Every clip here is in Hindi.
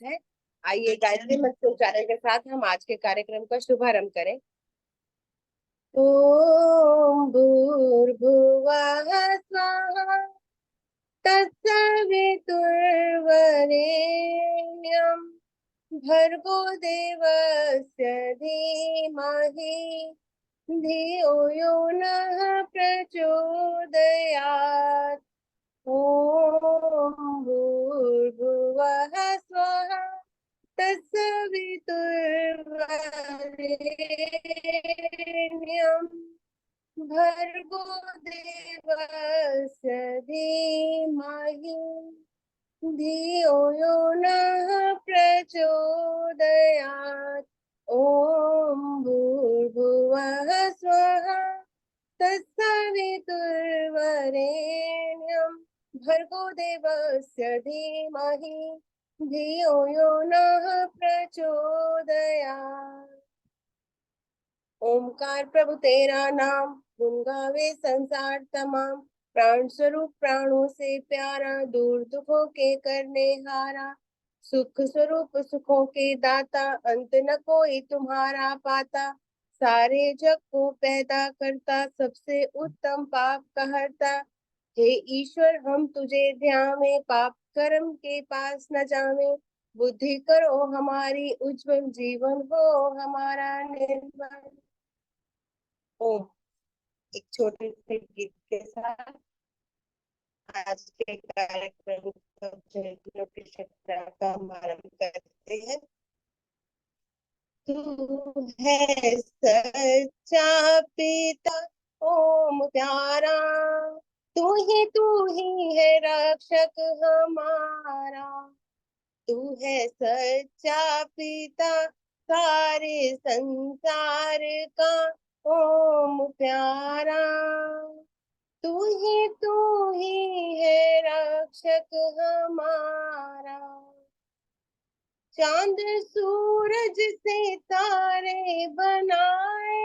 है। आइए गायत्री मंत्र उच्चारण के साथ हम आज के कार्यक्रम का शुभारंभ करें। ओम भूर्भुवः स्वः तत्सवितुर्वरेण्यं भर्गो देवस्य धीमहि धियो यो नः प्रचोदयात्। ॐ भूर्भुवः स्वः तत्सवितुर्वरेण्यं भर्गो देवस्य धीमहि धियो यो नः प्रचोदयात्। ॐ भूर्भुवः स्वः तत्सवितुर्वरेण्यं भर्गो देवस्य धीमहि धियो यो नः प्रचोदयात्। ओमकार प्रभु तेरा नाम गुन गावे संसार तमाम। प्राण स्वरूप प्राणों से प्यारा दूर दुखों के करने हारा। सुख स्वरूप सुखों के दाता अंत न कोई तुम्हारा पाता। सारे जग को पैदा करता सबसे उत्तम पाप कहता। हे ईश्वर हम तुझे ध्यावे पाप कर्म के पास न जावे। बुद्धि करो हमारी उज्जवल जीवन हो हमारा निर्मल। ओम। एक छोटे से गीत के साथ आज के कार्यक्रम की शिक्षा का आरंभ करते हैं। तू है सच्चा पिता ओम प्यारा। तू ही है रक्षक हमारा। तू है सच्चा पिता सारे संसार का ओम प्यारा। तू ही है रक्षक हमारा। चांद सूरज से तारे बनाए।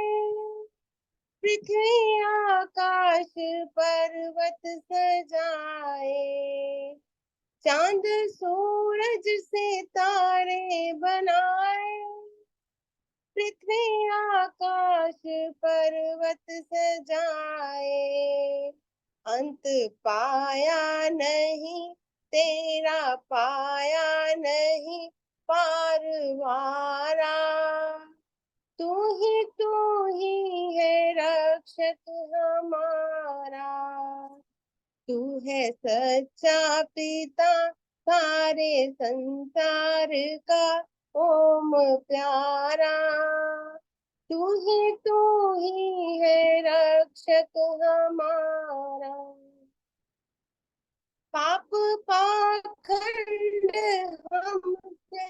पृथ्वी आकाश पर्वत सजाए। चांद सूरज से तारे बनाए। पृथ्वी आकाश पर्वत सजाए। अंत पाया नहीं तेरा पाया नहीं पारवारा। तू ही है रक्षक हमारा। तू है सच्चा पिता सारे संसार का ओम प्यारा। तू ही है रक्षक हमारा। पाप पाखंड हमसे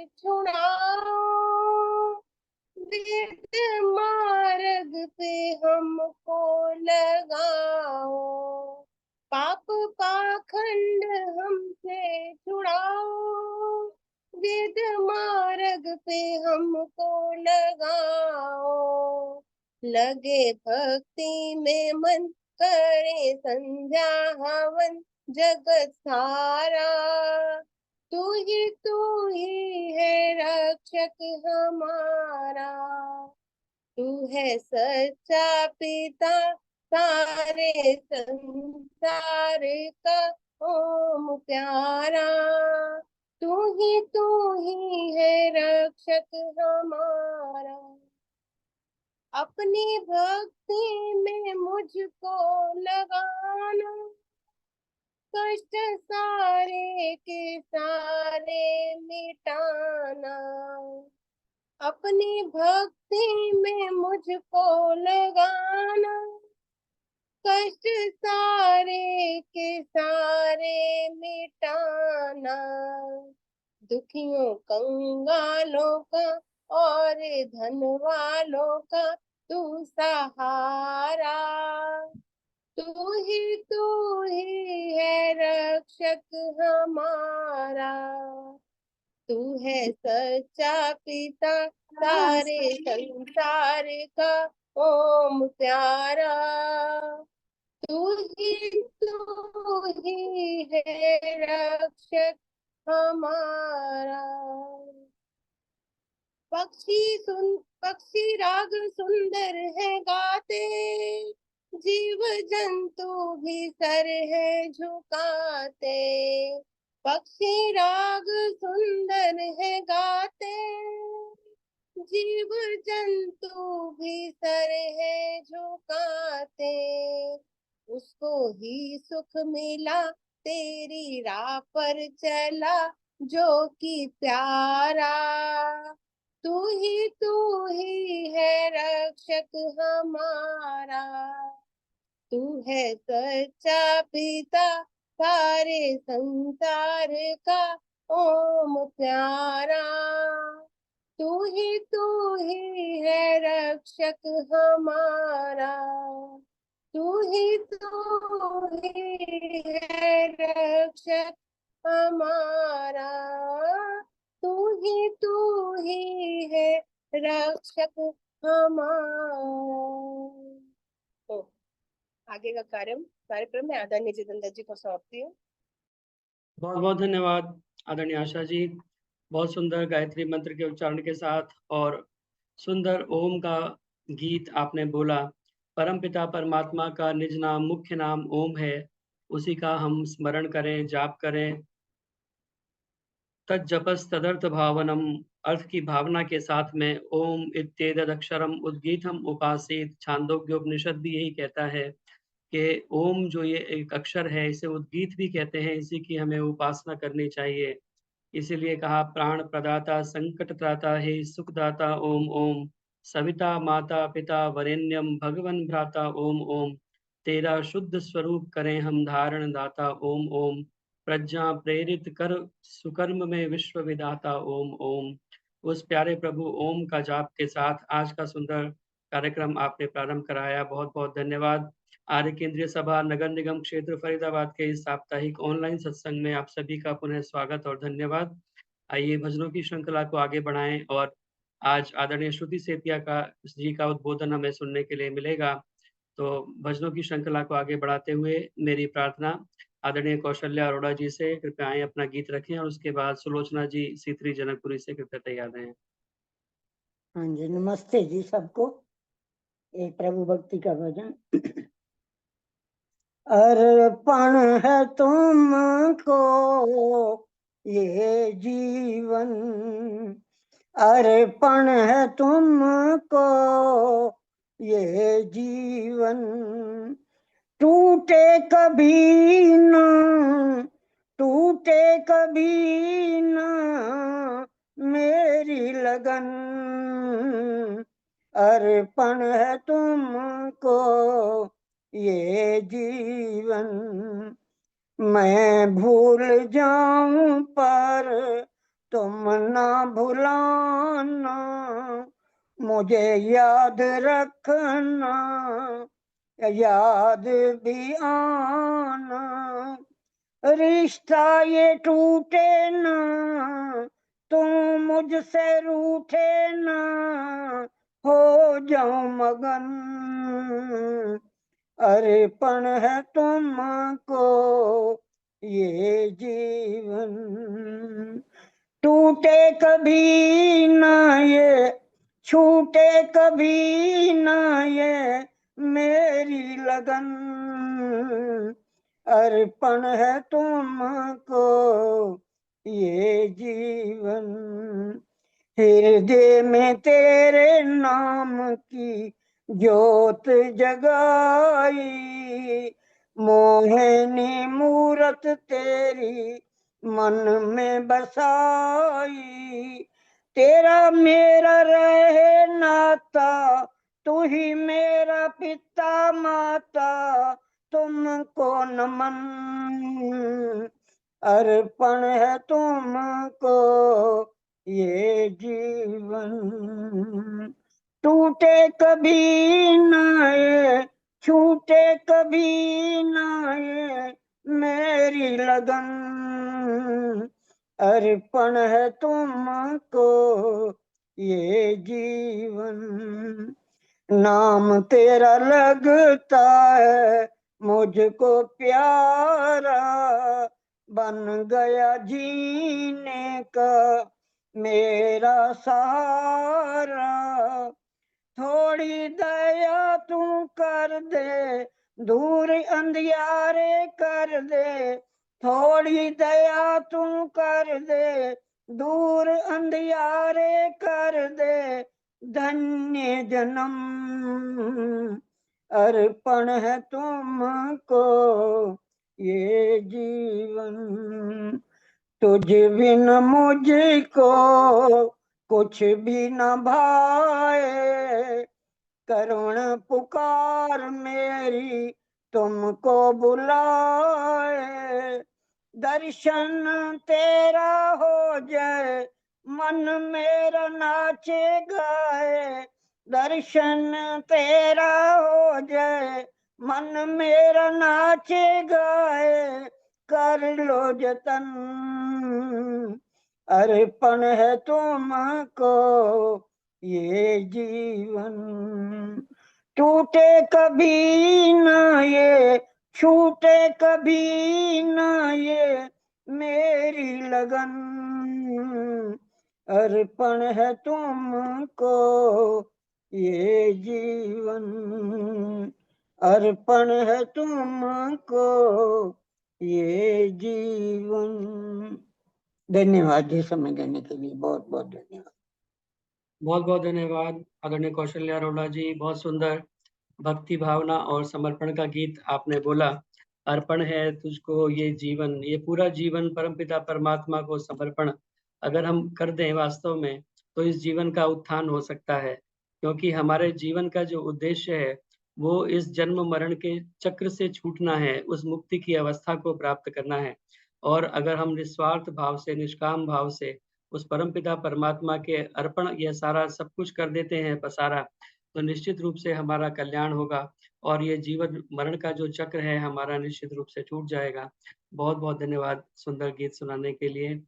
छुड़ाओ। वेद मार्ग पे हमको लगाओ। पाप पाखंड हमसे छुड़ाओ। वेद मार्ग पे हमको लगाओ। लगे भक्ति में मन करे संध्या हवन जगत सारा। तू ही है रक्षक हमारा। तू है सच्चा पिता सारे संसार का ओम प्यारा। तू ही है रक्षक हमारा। अपनी भक्ति में मुझको लगाना। कष्ट सारे के सारे मिटाना। अपनी भक्ति में मुझको लगाना। कष्ट सारे के सारे मिटाना। दुखियों कंगालों का और धन वालों का तू सहारा। तू ही है रक्षक हमारा। तू है सच्चा पिता सारे संसार का ओम प्यारा। तू ही है रक्षक हमारा। पक्षी राग सुंदर है गाते, जीव जंतु भी सर है झुकाते। पक्षी राग सुंदर है गाते, जीव जंतु भी सर है झुकाते। उसको ही सुख मिला तेरी राह पर चला जो कि प्यारा। तू ही है रक्षक हमारा, तू है सच्चा पिता सारे संसार का ओम प्यारा। तू ही है रक्षक हमारा, तू ही है रक्षक हमारा, तू ही है रक्षक हमारा। तो आगे का कार्यक्रम में आदरणीय जितेंद्र जी को सौंपती हूँ। बहुत बहुत धन्यवाद आदरणीय आशा जी। बहुत सुंदर गायत्री मंत्र के उच्चारण के साथ और सुंदर ओम का गीत आपने बोला। परमपिता परमात्मा का निज नाम मुख्य नाम ओम है, उसी का हम स्मरण करें, जाप करें। तज्जपस तदर्थ भावनम, अर्थ की भावना के साथ में ओम इत्येतद अक्षरम उद्गीतम उपासीत। छांदोग्योपनिषद भी यही कहता है कि ओम जो ये एक अक्षर है इसे उद्गीत भी कहते हैं, इसी की हमें उपासना करनी चाहिए। इसीलिए कहा प्राण प्रदाता संकट त्राता हे सुखदाता ओम ओम। सविता माता पिता वरेण्यम भगवन भ्राता ओम ओम। तेरा शुद्ध स्वरूप करें हम धारण दाता ओम ओम। प्रज्ञा प्रेरित कर सुकर्म में विश्व विदाता ओम ओम। उस प्यारे प्रभु ओम का जाप के साथ आज का सुंदर कार्यक्रम आपने प्रारंभ कराया, बहुत बहुत धन्यवाद। आर्य केंद्रीय सभा नगर निगम क्षेत्र फरीदाबाद के इस साप्ताहिक ऑनलाइन सत्संग में आप सभी का पुनः स्वागत और धन्यवाद। आइए भजनों की श्रृंखला को आगे बढ़ाएं और आज आदरणीय श्रुति सेतिया जी का उद्बोधन हमें सुनने के लिए मिलेगा। तो भजनों की श्रृंखला को आगे बढ़ाते हुए मेरी प्रार्थना आदरणीय कौशल्या अरोड़ा जी से, कृपया आए अपना गीत रखें और उसके बाद सुलोचना जी सीतरी जनकपुरी से कृपया तैयार रहें। हाँ जी, नमस्ते जी सबको। एक प्रभु भक्ति का भजन। अर्पण है तुमको ये जीवन, अर्पण है तुमको ये जीवन। टूटे कभी न, टूटे कभी न मेरी लगन। अर्पण है तुमको ये जीवन। मैं भूल जाऊं पर तुम ना भुलाना, मुझे याद रखना, याद भी आना। रिश्ता ये टूटे ना, तुम मुझसे रूठे ना, हो जाऊं मगन। अर्पण है तुमको ये जीवन। टूटे कभी ना ये, छूटे कभी ना ये मेरी लगन। अर्पण है तुमको ये जीवन। हृदय में तेरे नाम की ज्योत जगाई, मोहिनी मूरत तेरी मन में बसाई। तेरा मेरा रहे नाता, तू ही मेरा पिता माता, तुमको नमन। अर्पण है तुमको ये जीवन। टूटे कभी ना ये, छूटे कभी ना ये मेरी लगन। अर्पण है तुमको ये जीवन। नाम तेरा लगता है मुझको प्यारा, बन गया जीने का मेरा सहारा। थोड़ी दया तू कर दे, दूर अंधियारे कर दे। थोड़ी दया तू कर दे, दूर अंधियारे कर दे। धन्य जन्म अर्पण है तुमको ये जीवन। तुझ बिन मुझको कुछ भी न भाए। करुण पुकार मेरी तुमको बुलाए। दर्शन तेरा हो जाए, मन मेरा नाचे गाए। दर्शन तेरा हो जाए, मन मेरा नाचे गाए। कर लो जतन अर्पण है तुमको ये जीवन। टूटे कभी न ये, छूटे कभी न ये मेरी लगन। अर्पण है तुमको ये जीवन। अर्पण है तुमको ये जीवन। धन्यवाद जी, समय देने के लिए बहुत बहुत धन्यवाद। बहुत बहुत धन्यवाद आदरणीय कौशल्या अरोड़ा जी। बहुत सुंदर भक्ति भावना और समर्पण का गीत आपने बोला। अर्पण है तुझको ये जीवन, ये पूरा जीवन परमपिता परमात्मा को समर्पण अगर हम कर दें वास्तव में, तो इस जीवन का उत्थान हो सकता है। क्योंकि हमारे जीवन का जो उद्देश्य है वो इस जन्म मरण के चक्र से छूटना है, उस मुक्ति की अवस्था को प्राप्त करना है। और अगर हम निस्वार्थ भाव से, निष्काम भाव से उस परमपिता परमात्मा के अर्पण यह सारा सब कुछ कर देते हैं पसारा, तो निश्चित रूप से हमारा कल्याण होगा और ये जीवन मरण का जो चक्र है हमारा निश्चित रूप से छूट जाएगा। बहुत बहुत धन्यवाद सुंदर गीत सुनाने के लिए।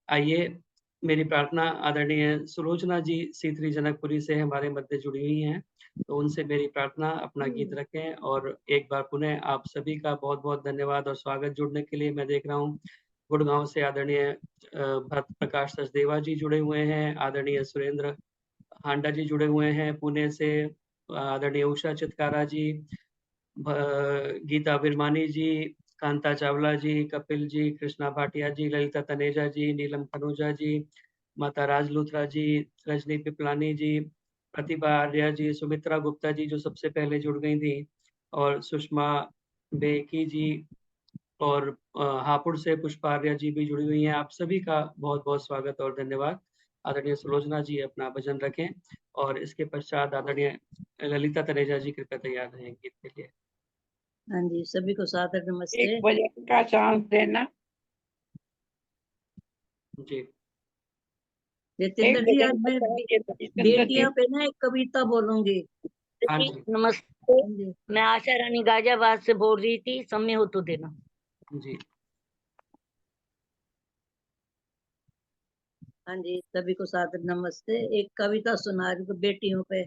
आइए, मेरी प्रार्थना आदरणीय सुलोचना जी सीतरी जनकपुरी से हमारे मध्य जुड़ी हुई हैं, तो उनसे मेरी प्रार्थना अपना गीत रखें। और एक बार पुनः आप सभी का बहुत बहुत धन्यवाद और स्वागत। जुड़ने के लिए मैं देख रहा हूँ गुड़गांव से आदरणीय भक्त प्रकाश सचदेवा जी जुड़े हुए हैं, आदरणीय सुरेंद्र हांडा जी जुड़े हुए हैं पुणे से, आदरणीय उषा चितकारा जी, गीता बिरमानी जी, कांता चावला जी, कपिल जी, कृष्णा भाटिया जी, ललिता तनेजा जी, नीलम खनूजा जी, माता राज लूथरा जी, रजनी पिपलानी जी, प्रतिभा आर्या जी, सुमित्रा गुप्ता जी जो सबसे पहले जुड़ गई थी, और सुषमा बेकी जी, और हापुड़ से पुष्पा आर्या जी भी जुड़ी हुई हैं। आप सभी का बहुत बहुत स्वागत और धन्यवाद। आदरणीय सुलोचना जी अपना भजन रखें और इसके पश्चात आदरणीय ललिता तनेजा जी कृपया तैयार रहें गीत के लिए। हाँ जी, सभी को सादर नमस्ते। एक भजन का चांस देना। जी जितेंद्र जी, आज मैं बेटियां पे ना एक कविता बोलूंगी। हाँ जी नमस्ते, हाँ जी, मैं आशा रानी गाजियाबाद से बोल रही थी। समय हो तो देना। जी हाँ जी, सभी को सादर नमस्ते। एक कविता सुना रही हूँ बेटियों पे।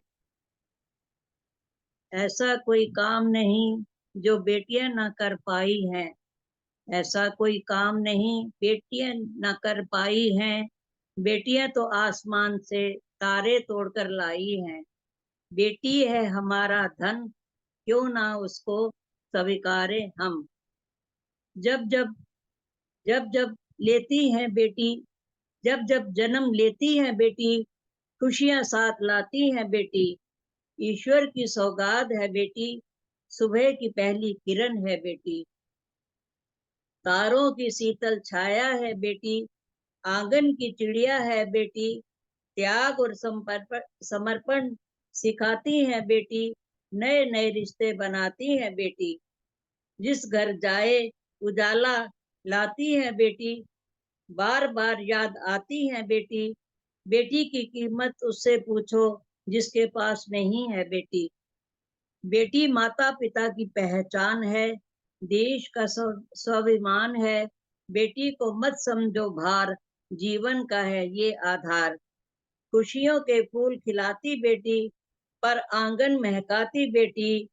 ऐसा कोई काम नहीं जो बेटियां ना कर पाई हैं। ऐसा कोई काम नहीं बेटियां ना कर पाई हैं। बेटियां तो आसमान से तारे तोड़कर लाई हैं। बेटी है हमारा धन, क्यों ना उसको स्वीकारे हम। जब जब जब जब लेती है बेटी, जब जब जन्म लेती है बेटी, खुशियां साथ लाती है बेटी। ईश्वर की सौगात है बेटी, सुबह की पहली किरण है बेटी। तारों की शीतल छाया है बेटी, आंगन की चिड़िया है बेटी। त्याग और समर्पण सिखाती है बेटी, नए नए रिश्ते बनाती है बेटी। जिस घर जाए उजाला लाती है बेटी, बार बार याद आती है बेटी। बेटी की कीमत उससे पूछो जिसके पास नहीं है बेटी। बेटी माता पिता की पहचान है, देश का स्वाभिमान है। बेटी को मत समझो भार, जीवन का है ये आधार। खुशियों के फूल खिलाती बेटी, पर आंगन महकाती बेटी।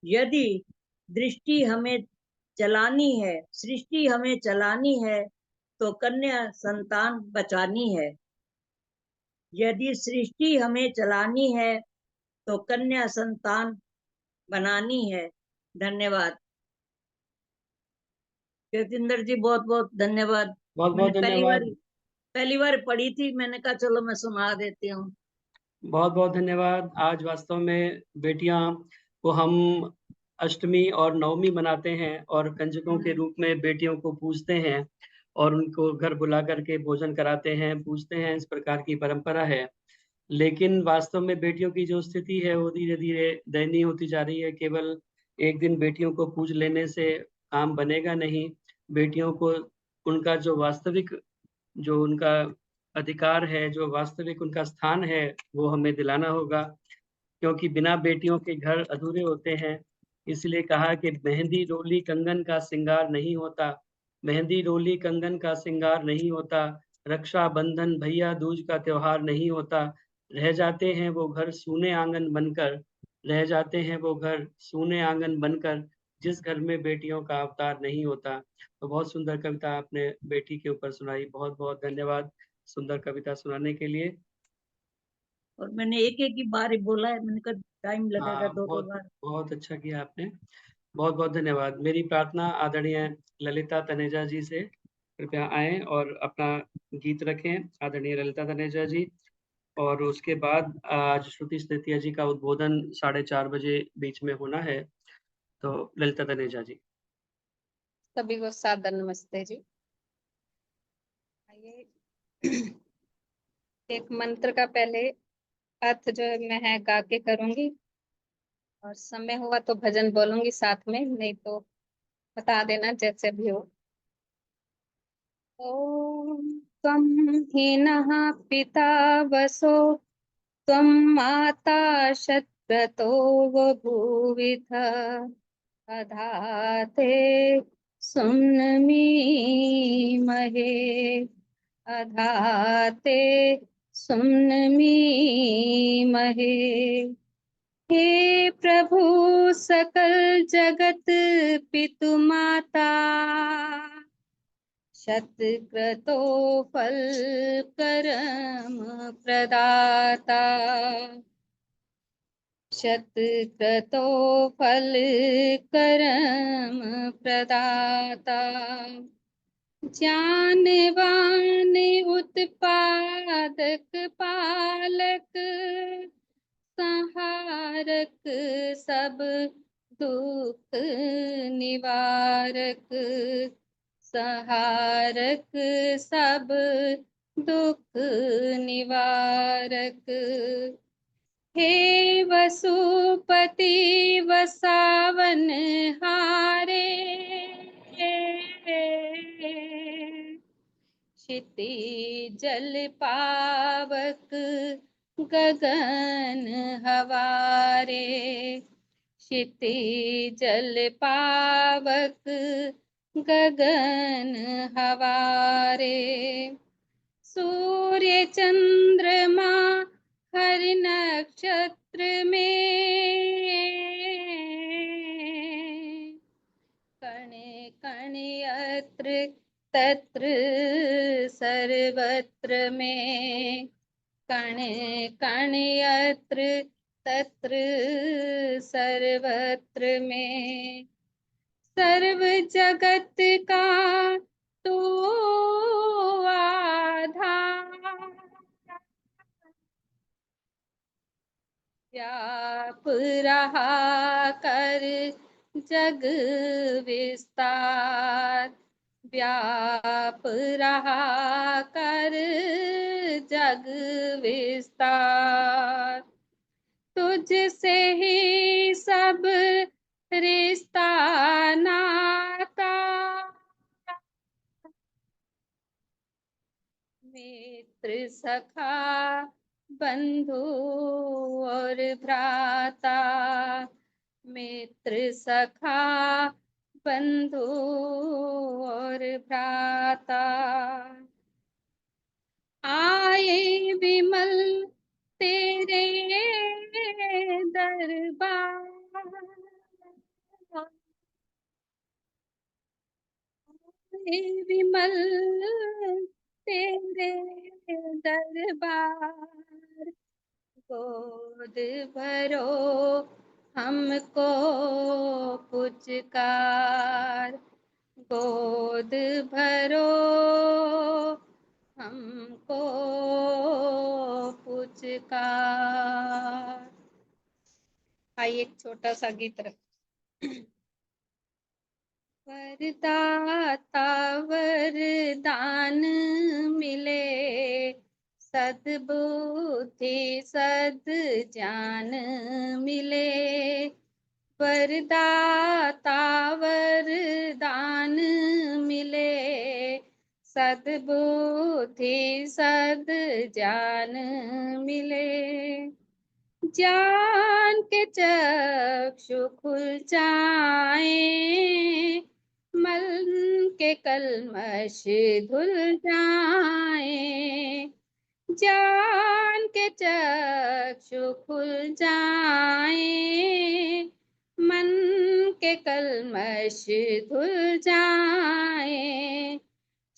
यदि दृष्टि हमें चलानी है, सृष्टि हमें चलानी है, तो कन्या संतान बचानी है। यदि सृष्टि हमें चलानी है तो कन्या संतान बनानी है। धन्यवाद। जतिंदर जी बहुत बहुत धन्यवाद। बहुत मैंने बहुत धन्यवाद। पहली बार पढ़ी थी, मैंने कहा चलो मैं सुना देती हूँ। बहुत बहुत धन्यवाद। आज वास्तव में बेटियां को हम अष्टमी और नवमी मनाते हैं और कंजकों के रूप में बेटियों को पूजते हैं और उनको घर बुला करके भोजन कराते हैं, पूजते हैं। इस प्रकार की परंपरा है। लेकिन वास्तव में बेटियों की जो स्थिति है वो धीरे धीरे दयनीय होती जा रही है। केवल एक दिन बेटियों को पूज लेने से काम बनेगा नहीं। बेटियों को उनका जो वास्तविक, जो उनका अधिकार है, जो वास्तविक उनका स्थान है, वो हमें दिलाना होगा, क्योंकि बिना बेटियों के घर अधूरे होते हैं। इसलिए कहा कि मेहंदी रोली कंगन का श्रृंगार नहीं होता, मेहंदी रोली कंगन का श्रृंगार नहीं होता, रक्षा बंधन भैया दूज का त्योहार नहीं होता। रह जाते हैं वो घर सूने आंगन बनकर, रह जाते हैं वो घर सूने आंगन बनकर, जिस घर में बेटियों का अवतार नहीं होता। तो बहुत सुंदर कविता आपने बेटी के ऊपर सुनाई। बहुत बहुत धन्यवाद सुंदर कविता सुनाने के लिए। और मैंने एक एक ही बार ही बोला है, मैंने कहा टाइम लगेगा हाँ, दो बहुत बार। बहुत अच्छा किया आपने। बहुत बहुत धन्यवाद। मेरी प्रार्थना आदरणीय ललिता तनेजा जी से, कृपया आएं और अपना गीत रखें, आदरणीय ललिता तनेजा जी। और उसके बाद आज श्रुति स्थितिया जी का उद्बोधन 4:30 बजे बीच में होना है। तो ललिता तनेजा जी। सभी को सादर नमस्ते जी। आइए एक मंत्र का पहले अर्थ जो है मैं है गा के करूंगी और समय हुआ तो भजन बोलूंगी साथ में, नहीं तो बता देना जैसे भी हो। ओम त्वं हीनः पिता वसो त्वं माता शतक्रतो बभूविथ अधाते सुम्नमीमहे अधाते सुम्नमीमहे। हे प्रभु सकल जगत पितु माता शतक्रतो फल करम प्रदाता शतक्रतो फल करम प्रदाता ज्ञानवान उत्पादक पालक संहारक सब दुख निवारक संहारक सब दुख निवारक। हे वसुपति वसावन हारे क्षिति जल पावक गगन हवारे क्षिति जल पावक गगन हवारे। सूर्य चंद्रमा हर नक्षत्र में कण कण यत्र तत्र सर्वत्र में कण कण यत्र तत्र सर्वत्र में सर्व जगत का तू आधार व्याप रहा कर जग विस्तार व्याप रहा कर जग विस्तार। तुझसे ही सब रिश्ता नाता मित्र सखा बंधु और भ्राता मित्र सखा बंधु और भ्राता। आए विमल तेरे दरबार विमल तेरे दरबार, गोद भरो हमको पुचकार, गोद भरो हमको पुचकार। आइए एक छोटा सा गीत रख। वरदाता वरदान मिले, सद्बुद्धि सद्ज्ञान मिले। वरदाता वरदान मिले, सद्बुद्धि सद्ज्ञान मिले। ज्ञान के चक्षु खुल जाए, मन के कलमश धुल जाए। ज्ञान के चक्षु खुल जाए, मन के कलमश धुल जाए।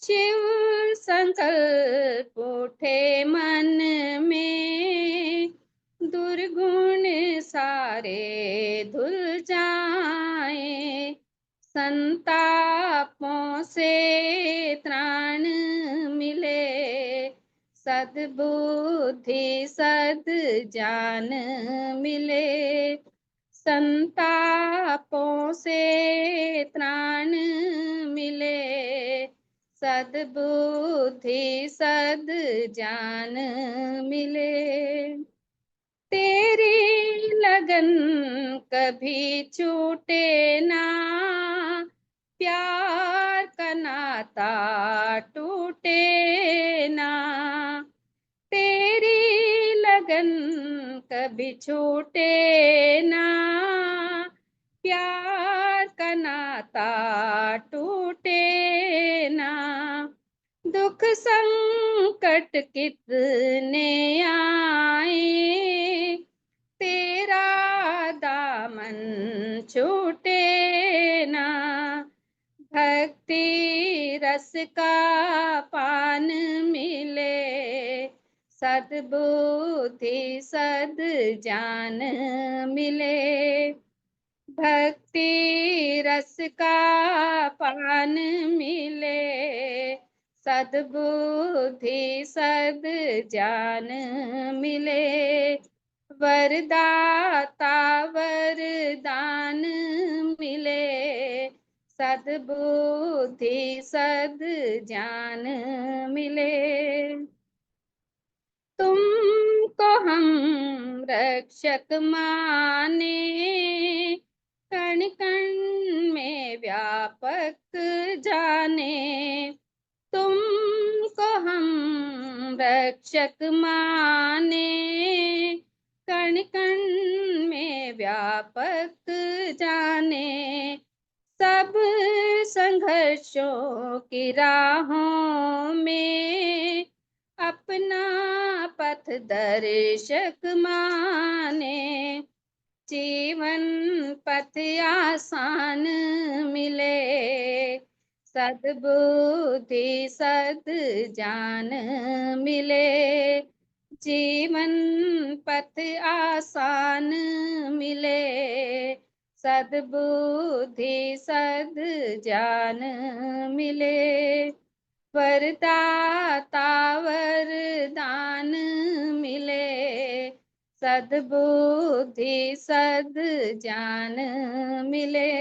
शिव संकल्प उठे मन में, दुर्गुण सारे धुल जाए। संतापों से त्राण मिले, सद्बुद्धि सद्ज्ञान मिले। संतापों से त्राण मिले, सद्बुद्धि सद्ज्ञान मिले। तेरी लगन कभी छूटे ना, प्यार का नाता टूटे ना। तेरी लगन कभी छूटे ना, प्यार का नाता टूटे ना। दुख संकट कितने आए, तेरा दामन छूटे ना। भक्ति रस का पान मिले, सद्बुद्धि सद्ज्ञान मिले। भक्ति रस का पान मिले, सद्बुद्धि सद्ज्ञान मिले। वरदाता वरदान मिले, सद्बुद्धि सद्ज्ञान मिले। तुमको हम रक्षक माने, कण कण में व्यापक जाने। तुमको हम रक्षक माने, कण कण में व्यापक जाने। सब संघर्षों की राहों में, अपना पथ दर्शक माने। जीवन पथ आसान मिले, सद्बुद्धि सद्ज्ञान मिले। जीवन पथ आसान मिले, सद्बुद्धि सद्ज्ञान मिले। वरदाता वरदान मिले, सद्बुद्धि सद्ज्ञान मिले।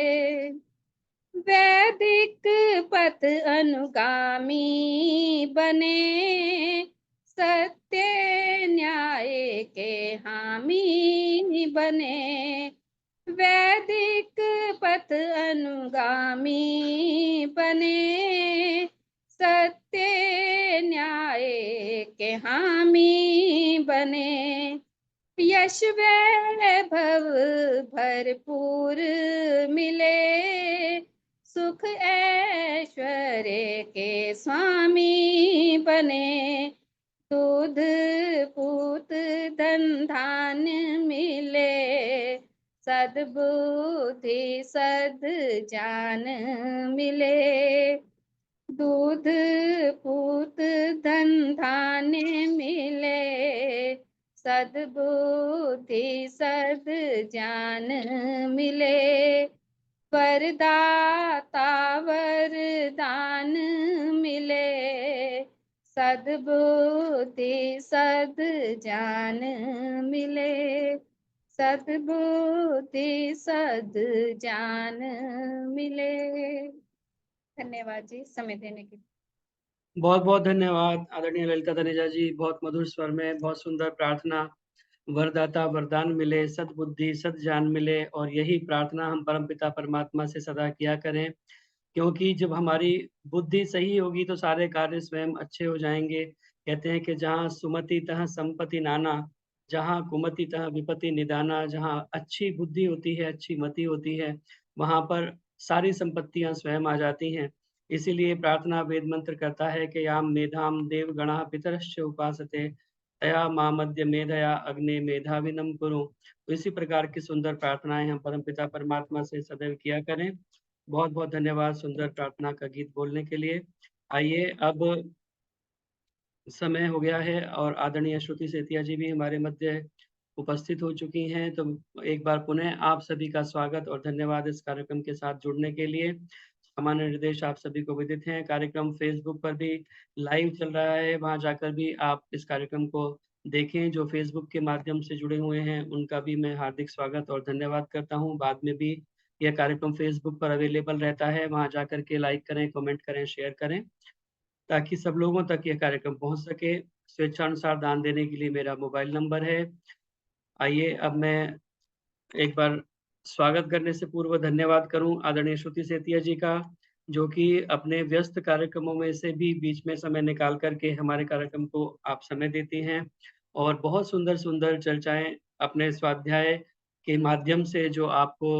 वैदिक पथ अनुगामी बने, सत्य न्याय के हामी बने। वैदिक पथ अनुगामी बने, सत्य न्याय के हामी बने। यश वैभव भरपूर मिले, सुख ऐश्वर्य के स्वामी बने। दूध पूत धन धान मिले, सद्बुद्धि सद्ज्ञान मिले। दूध पूत धन धान्य मिले, सद्बुद्धि सद ज्ञान मिले। वरदाता वरदान मिले, सद्बुद्धि सद ज्ञान मिले। सद्बुद्धि सद ज्ञान मिले। धन्यवाद जी समय देने के लिए। बहुत बहुत धन्यवाद आदरणीय ललिता तनेजा जी, बहुत मधुर स्वर में बहुत सुंदर प्रार्थना। वरदाता वरदान मिले, सद्बुद्धि सद्ज्ञान मिले, और यही प्रार्थना हम परमपिता परमात्मा से सदा किया करें, क्योंकि जब हमारी बुद्धि सही होगी तो सारे कार्य स्वयं अच्छे हो जाएंगे। कहते हैं कि जहाँ सुमति तहाँ संपत्ति नाना, जहाँ कुमति तहाँ विपत्ति निदाना। जहाँ अच्छी बुद्धि होती है, अच्छी मति होती है, वहाँ पर सारी संपत्तियां स्वयं आ जाती हैं। इसीलिए प्रार्थना वेद मंत्र करता है कि याम मेधाम देव गणा पितरश्च उपासते, तया मामद्य मेधया अग्ने मेधाविनम कुरु। तो इसी प्रकार की सुंदर प्रार्थनाएं हम परमपिता परमात्मा से सदैव किया करें। बहुत बहुत धन्यवाद सुंदर प्रार्थना का गीत बोलने के लिए। आइए, अब समय हो गया है और आदरणीय श्रुति सेतिया जी भी हमारे मध्य उपस्थित हो चुकी हैं। तो एक बार पुनः आप सभी का स्वागत और धन्यवाद इस कार्यक्रम के साथ जुड़ने के लिए। सामान्य निर्देश आप सभी को विदित हैं। कार्यक्रम फेसबुक पर भी लाइव चल रहा है, वहां जाकर भी आप इस कार्यक्रम को देखें। जो फेसबुक के माध्यम से जुड़े हुए हैं उनका भी मैं हार्दिक स्वागत और धन्यवाद करता हूं। बाद में भी यह कार्यक्रम फेसबुक पर अवेलेबल रहता है, वहां जाकर के लाइक करें, कमेंट करें, शेयर करें, ताकि सब लोगों तक यह कार्यक्रम पहुंच सके। स्वेच्छानुसार दान देने के लिए मेरा मोबाइल नंबर है। आइए, अब मैं एक बार स्वागत करने से पूर्व धन्यवाद करूं आदरणीय श्रुति सेतिया जी का, जो कि अपने व्यस्त कार्यक्रमों में से भी बीच में समय निकाल करके हमारे कार्यक्रम को आप समय देती हैं और बहुत सुंदर सुंदर चर्चाएं अपने स्वाध्याय के माध्यम से जो आपको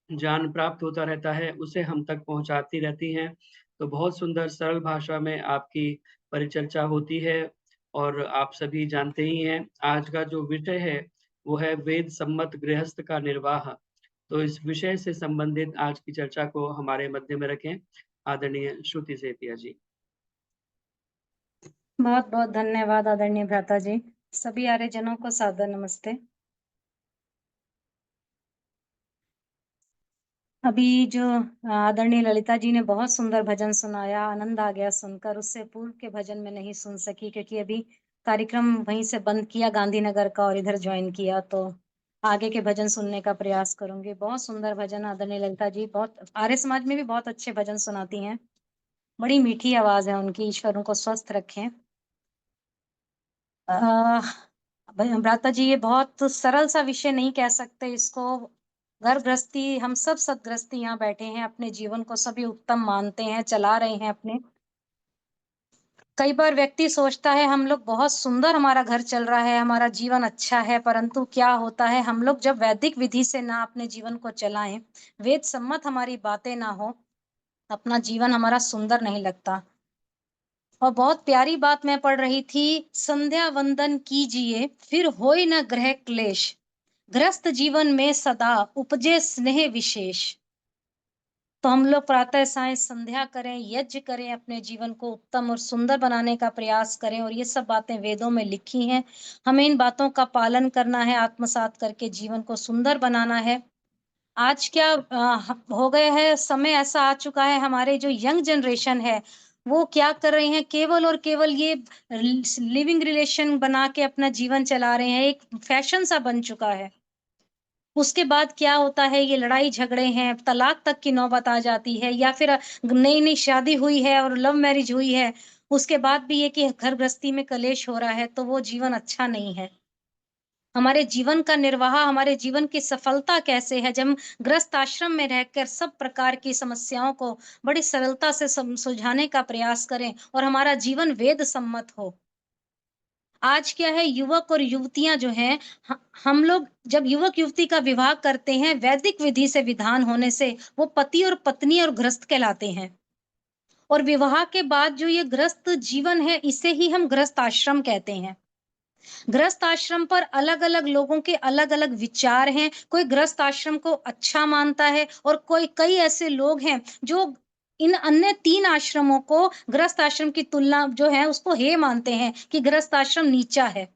ज्ञान प्राप्त होता रहता है उसे हम तक पहुंचाती रहती हैं। तो बहुत सुंदर सरल भाषा में आपकी परिचर्चा होती है और आप सभी जानते ही हैं आज का जो विषय है वो है वेद सम्मत गृहस्थ का निर्वाह। तो इस विषय से संबंधित आज की चर्चा को हमारे मध्य में रखें आदरणीय श्रुति सेतिया जी। बहुत बहुत धन्यवाद आदरणीय भ्राता जी। सभी आर्यजनों को सादर नमस्ते। अभी जो आदरणीय ललिता जी ने बहुत सुंदर भजन सुनाया, आनंद आ गया सुनकर। उससे पूर्व के भजन में नहीं सुन सकी क्योंकि अभी कार्यक्रम वहीं से बंद किया गांधीनगर का और इधर ज्वाइन किया, तो आगे के भजन सुनने का प्रयास करूंगी। बहुत सुंदर भजन आदरणीय ललिता जी, बहुत आर्य समाज में भी बहुत अच्छे भजन सुनाती हैं, बड़ी मीठी आवाज है उनकी। ईश्वर उनको स्वस्थ रखें। भ्राता जी, ये बहुत सरल सा विषय नहीं कह सकते इसको। घर गृहस्थी, हम सब सदगृहस्थी यहाँ बैठे हैं, अपने जीवन को सभी उत्तम मानते हैं, चला रहे हैं अपने। कई बार व्यक्ति सोचता है हम लोग बहुत सुंदर, हमारा घर चल रहा है, हमारा जीवन अच्छा है, परंतु क्या होता है हम लोग जब वैदिक विधि से ना अपने जीवन को चलाएं, वेद सम्मत हमारी बातें ना हो, अपना जीवन हमारा सुंदर नहीं लगता। और बहुत प्यारी बात मैं पढ़ रही थी, संध्या वंदन कीजिए फिर होय न ग्रह क्लेश, गृहस्थ जीवन में सदा उपजे स्नेह विशेष। तो हम लोग प्रातः साय संध्या करें, यज्ञ करें, अपने जीवन को उत्तम और सुंदर बनाने का प्रयास करें। और ये सब बातें वेदों में लिखी हैं, हमें इन बातों का पालन करना है, आत्मसात करके जीवन को सुंदर बनाना है। आज क्या हो गया है, समय ऐसा आ चुका है, हमारे जो यंग जनरेशन है वो क्या कर रहे हैं, केवल और केवल ये लिविंग रिलेशन बना के अपना जीवन चला रहे हैं, एक फैशन सा बन चुका है। उसके बाद क्या होता है, ये लड़ाई झगड़े हैं, तलाक तक की नौबत आ जाती है, या फिर नई नई शादी हुई है और लव मैरिज हुई है, उसके बाद भी ये कि घर गृहस्थी में कलेश हो रहा है, तो वो जीवन अच्छा नहीं है। हमारे जीवन का निर्वाह, हमारे जीवन की सफलता कैसे है, जब हम गृहस्थ आश्रम में रहकर सब प्रकार की समस्याओं को बड़ी सरलता से सुलझाने का प्रयास करें और हमारा जीवन वेद सम्मत हो। आज क्या है, युवक और युवतियां जो हैं, हम लोग जब युवक युवती का विवाह करते हैं वैदिक विधि से विधान होने से, वो पति और पत्नी और गृहस्थ कहलाते हैं। और विवाह के बाद जो ये गृहस्थ जीवन है, इसे ही हम गृहस्थ आश्रम कहते हैं। गृहस्थ आश्रम पर अलग अलग लोगों के अलग अलग विचार हैं। कोई गृहस्थ आश्रम को अच्छा मानता है और कई ऐसे लोग हैं जो इन अन्य 3 आश्रमों को गृहस्थ आश्रम की तुलना जो है उसको हे मानते हैं कि गृहस्थ आश्रम नीचा है।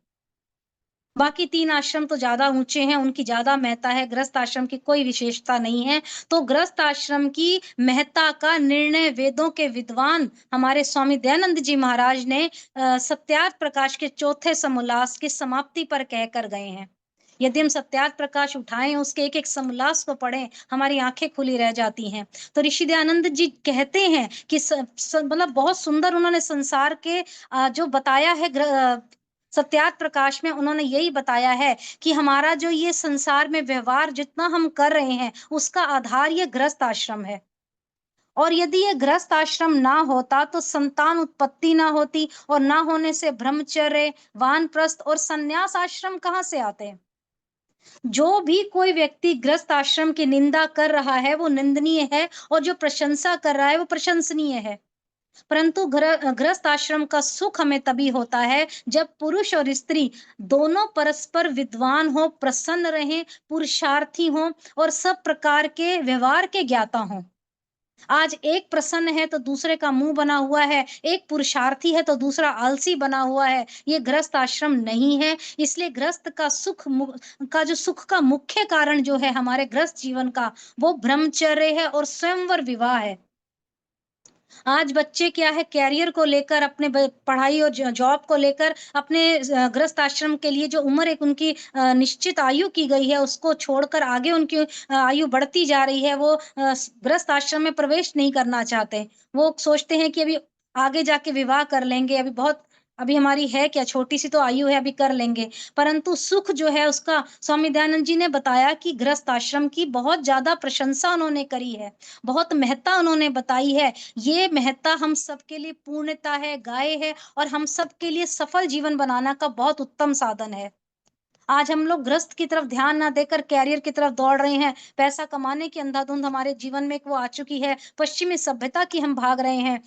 बाकी 3 आश्रम तो ज़्यादा ऊँचे हैं, उनकी ज़्यादा महत्ता है, गृहस्थ आश्रम की कोई विशेषता नहीं है। तो गृहस्थ आश्रम की महत्ता का निर्णय वेदों के विद्वान हमारे स्वामी दयानंद जी महाराज ने सत्यार्थ प्रकाश के चौथे समोल्लास की समाप्ति पर कहकर गए हैं। यदि हम सत्यार्थ प्रकाश उठाएं, उसके एक-एक समोल्लास को पढ़ें, हमारी आँखें खुली रह जाती हैं। तो ऋषि दयानंद जी कहते हैं कि मतलब बहुत सुंदर उन्होंने संसार के जो बताया है सत्यार्थ प्रकाश में उन्होंने यही बताया है कि हमारा जो ये संसार में व्यवहार जितना हम कर रहे हैं, उसका आधार ये गृहस्थ आश्रम है। और यदि ये गृहस्थ आश्रम ना होता तो संतान उत्पत्ति ना होती, और ना होने से ब्रह्मचर्य, वानप्रस्थ और संन्यास आश्रम कहाँ से आते? जो भी कोई व्यक्ति गृहस्थ आश्रम की निंदा कर रहा है वो निंदनीय है, और जो प्रशंसा कर रहा है वो प्रशंसनीय है। परंतु गृहस्थ आश्रम का सुख हमें तभी होता है जब पुरुष और स्त्री दोनों परस्पर विद्वान हो, प्रसन्न रहें, पुरुषार्थी हों और सब प्रकार के व्यवहार के ज्ञाता हों। आज एक प्रसन्न है तो दूसरे का मुंह बना हुआ है, एक पुरुषार्थी है तो दूसरा आलसी बना हुआ है, ये गृहस्थ आश्रम नहीं है। इसलिए गृहस्थ का सुख का मुख्य कारण जो है हमारे गृहस्थ जीवन का, वो ब्रह्मचर्य है और स्वयंवर विवाह है। आज बच्चे क्या है, कैरियर को लेकर, अपने पढ़ाई और जॉब को लेकर अपने गृहस्थ आश्रम के लिए जो उम्र एक उनकी निश्चित आयु की गई है उसको छोड़कर आगे उनकी आयु बढ़ती जा रही है। वो गृहस्थ आश्रम में प्रवेश नहीं करना चाहते। वो सोचते हैं कि अभी आगे जाके विवाह कर लेंगे, अभी हमारी है क्या, छोटी सी तो आयु है, अभी कर लेंगे। परंतु सुख जो है उसका स्वामी दयानंद जी ने बताया कि गृहस्थ आश्रम की बहुत ज्यादा प्रशंसा उन्होंने करी है, बहुत महत्ता उन्होंने बताई है। ये महत्ता हम सबके लिए पूर्णता है, गाय है, और हम सबके लिए सफल जीवन बनाना का बहुत उत्तम साधन है। आज हम लोग गृहस्थ की तरफ ध्यान ना देकर कैरियर की तरफ दौड़ रहे हैं, पैसा कमाने की अंधाधुंध हमारे जीवन में एक वो आ चुकी है, पश्चिमी सभ्यता की हम भाग रहे हैं।